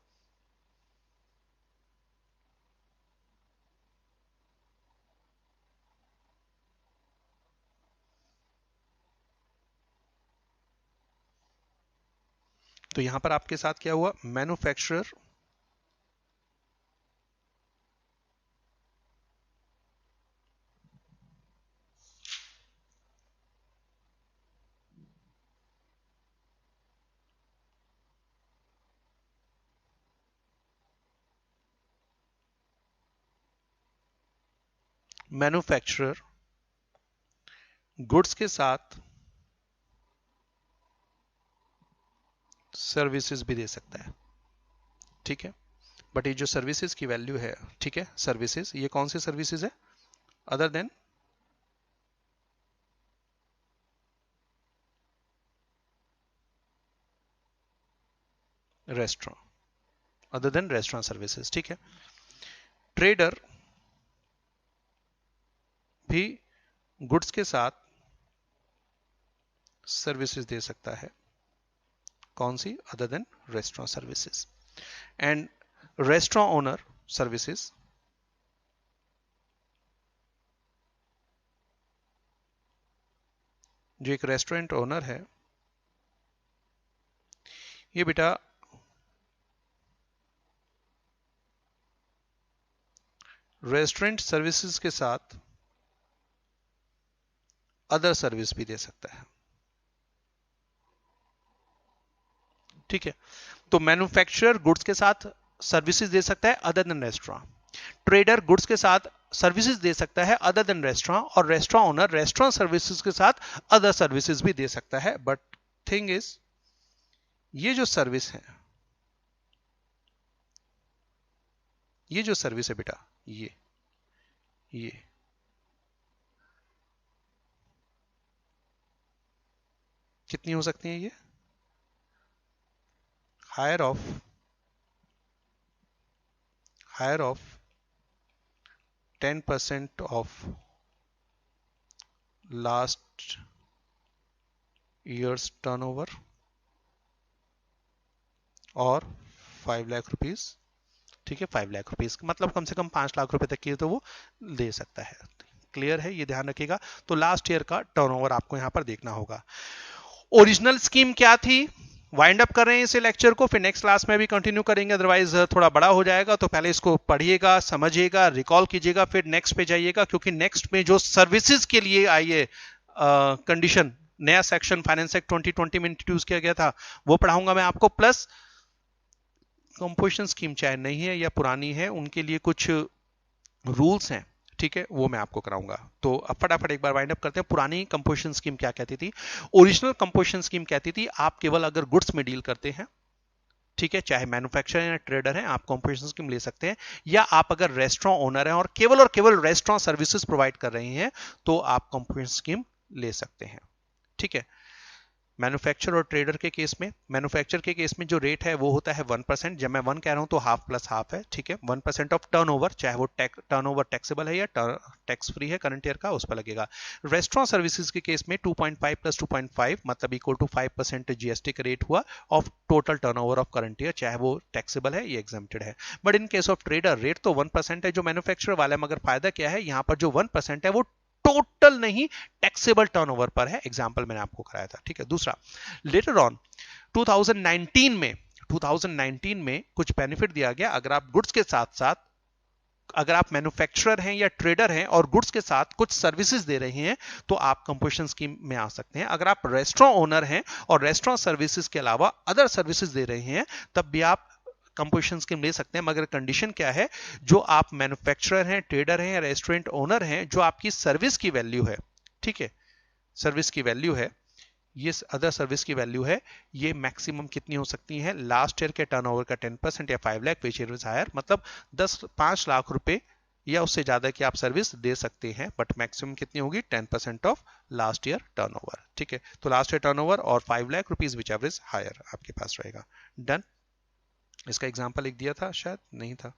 S1: तो यहां पर आपके साथ क्या हुआ, मैन्युफैक्चरर मैन्युफैक्चरर गुड्स के साथ सर्विसेज भी दे सकता है, ठीक है, बट ये जो सर्विसेज की वैल्यू है, ठीक है, सर्विसेज, ये कौन सी सर्विसेज है, other than restaurant, other than restaurant services, ठीक है। ट्रेडर भी गुड्स के साथ सर्विसेज दे सकता है, कौन सी, other than restaurant services. And restaurant owner services, जो एक रेस्टोरेंट ओनर है, ये बेटा रेस्टोरेंट सर्विसेज के साथ अदर सर्विस भी दे सकता है, ठीक है। तो मैन्युफैक्चरर गुड्स के साथ सर्विसेज दे सकता है other than restaurant, trader goods के साथ सर्विसेज दे सकता है अदर देन रेस्टोरेंट, और रेस्टोरेंट ओनर रेस्टोरेंट सर्विसेज के साथ अदर सर्विसेज भी दे सकता है। बट थिंग इज, ये जो सर्विस है, ये जो सर्विस है बेटा, ये कितनी हो सकती है ये? Higher of 10% of last year's turnover और 5 लाख रुपीस। ठीक है, 5 लाख रुपीस मतलब कम से कम 5 लाख रुपए तक की तो वो दे सकता है। क्लियर है, ये ध्यान रखिएगा। तो लास्ट ईयर का टर्नओवर आपको यहां पर देखना होगा। ओरिजिनल स्कीम क्या थी, वाइंड अप कर रहे हैं इसे लेक्चर को, फिर नेक्स्ट क्लास में भी कंटिन्यू करेंगे, अदरवाइज थोड़ा बड़ा हो जाएगा। तो पहले इसको पढ़िएगा, समझिएगा, रिकॉल कीजिएगा, फिर नेक्स्ट पे जाइएगा, क्योंकि नेक्स्ट में जो सर्विसेज के लिए आई है कंडीशन, नया सेक्शन फाइनेंस एक्ट 2020 में इंट्रोड्यूस किया गया था, वो पढ़ाऊंगा मैं आपको। प्लस कंपोजिशन स्कीम चाहे नहीं है या पुरानी है, उनके लिए कुछ रूल्स हैं, ठीक है, वो मैं आपको कराऊंगा। तो अब फटाफट एक बार वाइंड अप करते हैं। पुरानी कंपोजिशन स्कीम क्या कहती थी? ओरिजिनल कंपोजिशन स्कीम कहती थी आप केवल अगर गुड्स में डील करते हैं, ठीक है, चाहे मैन्युफैक्चरर या ट्रेडर हैं, आप कंपोजिशन स्कीम ले सकते हैं। या आप अगर रेस्टोरेंट ओनर हैं और केवल रेस्टोरेंट सर्विसेज प्रोवाइड कर रहे हैं, तो आप कंपोजिशन स्कीम ले सकते हैं। ठीक है, मैन्युफैक्चर और ट्रेडर के केस में, मैन्युफैक्चर के केस में जो रेट है वो होता है 1%। जब मैं 1 कह रहा हूं तो हाफ प्लस हाफ है, ठीक है। 1% ऑफ टर्नओवर, चाहे वो टर्नओवर टैक्सेबल है या टैक्स फ्री है करंट ईयर का, उस पर लगेगा। रेस्टोरेंट सर्विसेज के केस में 2.5 प्लस 2.5 मतलब इक्वल टू 5% जीएसटी का रेट हुआ of total turnover of current year, चाहे वो टैक्सेबल है या एग्जेम्प्टेड है। But in case of trader rate तो 1% है जो मैन्युफैक्चरर वाला है, मगर फायदा क्या है, यहाँ पर जो 1% है वो टोटल नहीं, टैक्सेबल टर्नओवर पर है। एग्जांपल मैंने आपको कराया था, ठीक है। दूसरा, लेटर ऑन 2019 में कुछ बेनिफिट दिया गया। अगर आप गुड्स के साथ साथ, अगर आप मैन्युफैक्चरर हैं या ट्रेडर हैं और गुड्स के साथ कुछ सर्विसेज दे रहे हैं, तो आप कंपोजिशन स्कीम में आ सकते हैं। अगर आप रेस्टोरेंट ओनर हैं और रेस्टोरेंट सर्विसेज के अलावा अदर सर्विसेज दे रहे हैं, तब भी आप कंपोजिशन स्कीम ले सकते हैं। मगर कंडीशन क्या है, जो आप मैन्युफैक्चरर हैं, ट्रेडर हैं या रेस्टोरेंट ओनर हैं, जो आपकी सर्विस की वैल्यू है, ठीक है, सर्विस की वैल्यू है, ये अदर सर्विस की वैल्यू है, ये मैक्सिमम कितनी हो सकती है, लास्ट ईयर के टर्नओवर का 10% या 5 लाख विच इज हायर, मतलब 5 लाख रुपए या उससे ज्यादा की आप सर्विस दे सकते हैं। बट मैक्सिमम कितनी होगी, 10% ऑफ लास्ट ईयर टर्नओवर। ठीक है, तो लास्ट ईयर टर्नओवर और 5 lakh rupees which average higher आपके पास रहेगा। डन। इसका एग्जांपल एक दिया था, शायद नहीं था,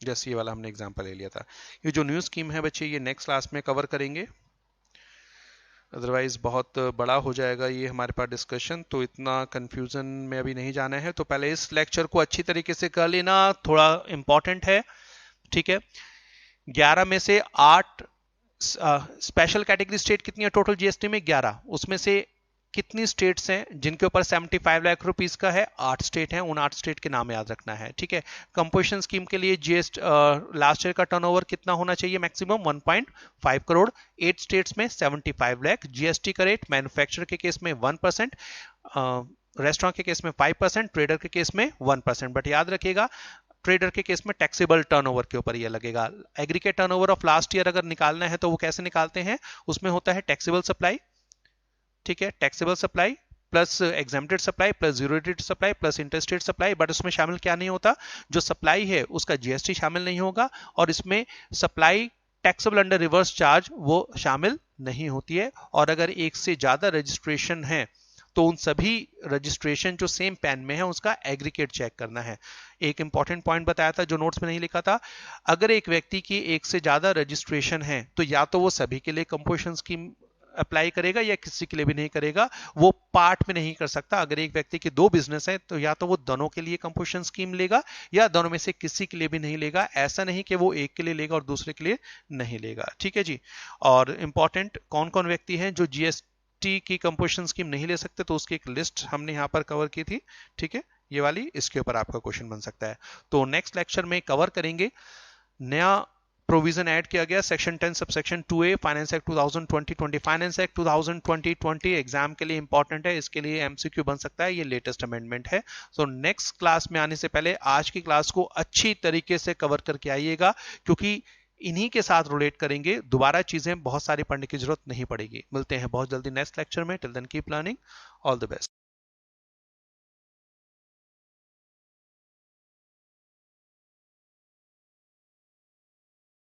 S1: जैसे ये वाला हमने एग्जांपल ले लिया था। ये जो न्यू स्कीम है बच्चे, ये नेक्स्ट क्लास में कवर करेंगे, अदरवाइज बहुत बड़ा हो जाएगा ये हमारे पास डिस्कशन, तो इतना कंफ्यूजन में अभी नहीं जाना है। तो पहले इस लेक्चर को अच्छी तरीके से कर लेना, थोड़ा इंपॉर्टेंट है, ठीक है। 11 में से 8 स्पेशल कैटेगरी स्टेट कितनी है टोटल जीएसटी में, 11। उसमें से कितनी स्टेट्स हैं जिनके ऊपर 75 लाख रुपीस का है, 8 स्टेट हैं। उन 8 स्टेट के नाम याद रखना है, ठीक है। कंपोजिशन स्कीम के लिए जीएसटी लास्ट ईयर का टर्नओवर कितना होना चाहिए, मैक्सिमम 1.5 करोड़। 8 स्टेट्स में 75 लाख। जीएसटी का रेट मैन्युफैक्चरर के केस में 1%, रेस्टोरेंट के केस में 5%, ट्रेडर के केस में 1%। बट याद रखिएगा, ट्रेडर के केस में टैक्सेबल टर्नओवर के ऊपर ये लगेगा। Aggregate turnover of last year अगर निकालना है तो वो कैसे निकालते हैं, उसमें होता है टैक्सेबल सप्लाई, ठीक है, taxable supply plus exempted supply plus zero rate supply plus interstate supply. But उसमें शामिल क्या नहीं होता, जो सप्लाई है उसका जीएसटी शामिल नहीं होगा, और इसमें supply taxable under reverse charge वो शामिल नहीं होती है। और अगर एक से ज्यादा रजिस्ट्रेशन है तो उन सभी रजिस्ट्रेशन जो सेम पैन में है उसका एग्रीगेट चेक करना है। एक इंपॉर्टेंट पॉइंट बताया था जो नोट्स में नहीं लिखा था, अगर एक व्यक्ति की एक से ज्यादा रजिस्ट्रेशन है तो या तो वो सभी के लिए कंपोजिशन स्कीम अप्लाई करेगा या किसी के लिए भी नहीं करेगा, वो पार्ट में नहीं कर सकता। अगर एक व्यक्ति के 2 बिजनेस है तो या तो वो दोनों के लिए कंपोजिशन स्कीम लेगा या दोनों में से किसी के लिए भी नहीं लेगा। ऐसा नहीं कि वो एक के लिए लेगा और दूसरे के लिए नहीं लेगा, ठीक है जी। और इंपॉर्टेंट कौन कौन व्यक्ति हैं जो जीएसटी की कंपोजिशन स्कीम नहीं ले सकते, तो उसकी एक लिस्ट हमने यहां पर कवर की थी, ठीक है, ये वाली, इसके ऊपर आपका क्वेश्चन बन सकता है। तो नेक्स्ट लेक्चर में कवर करेंगे नया प्रोविजन ऐड किया गया section 10 subsection 2A finance act 2020 finance act 2020 exam के लिए इंपॉर्टेंट है, इसके लिए एमसीक्यू बन सकता है, ये लेटेस्ट अमेंडमेंट है। सो नेक्स्ट क्लास में आने से पहले आज की क्लास को अच्छी तरीके से कवर करके आइएगा, क्योंकि इन्हीं के साथ रिलेट करेंगे, दोबारा चीजें बहुत सारी पढ़ने की जरूरत नहीं पड़ेगी। मिलते हैं बहुत जल्दी नेक्स्ट लेक्चर में, till then keep learning, all the best.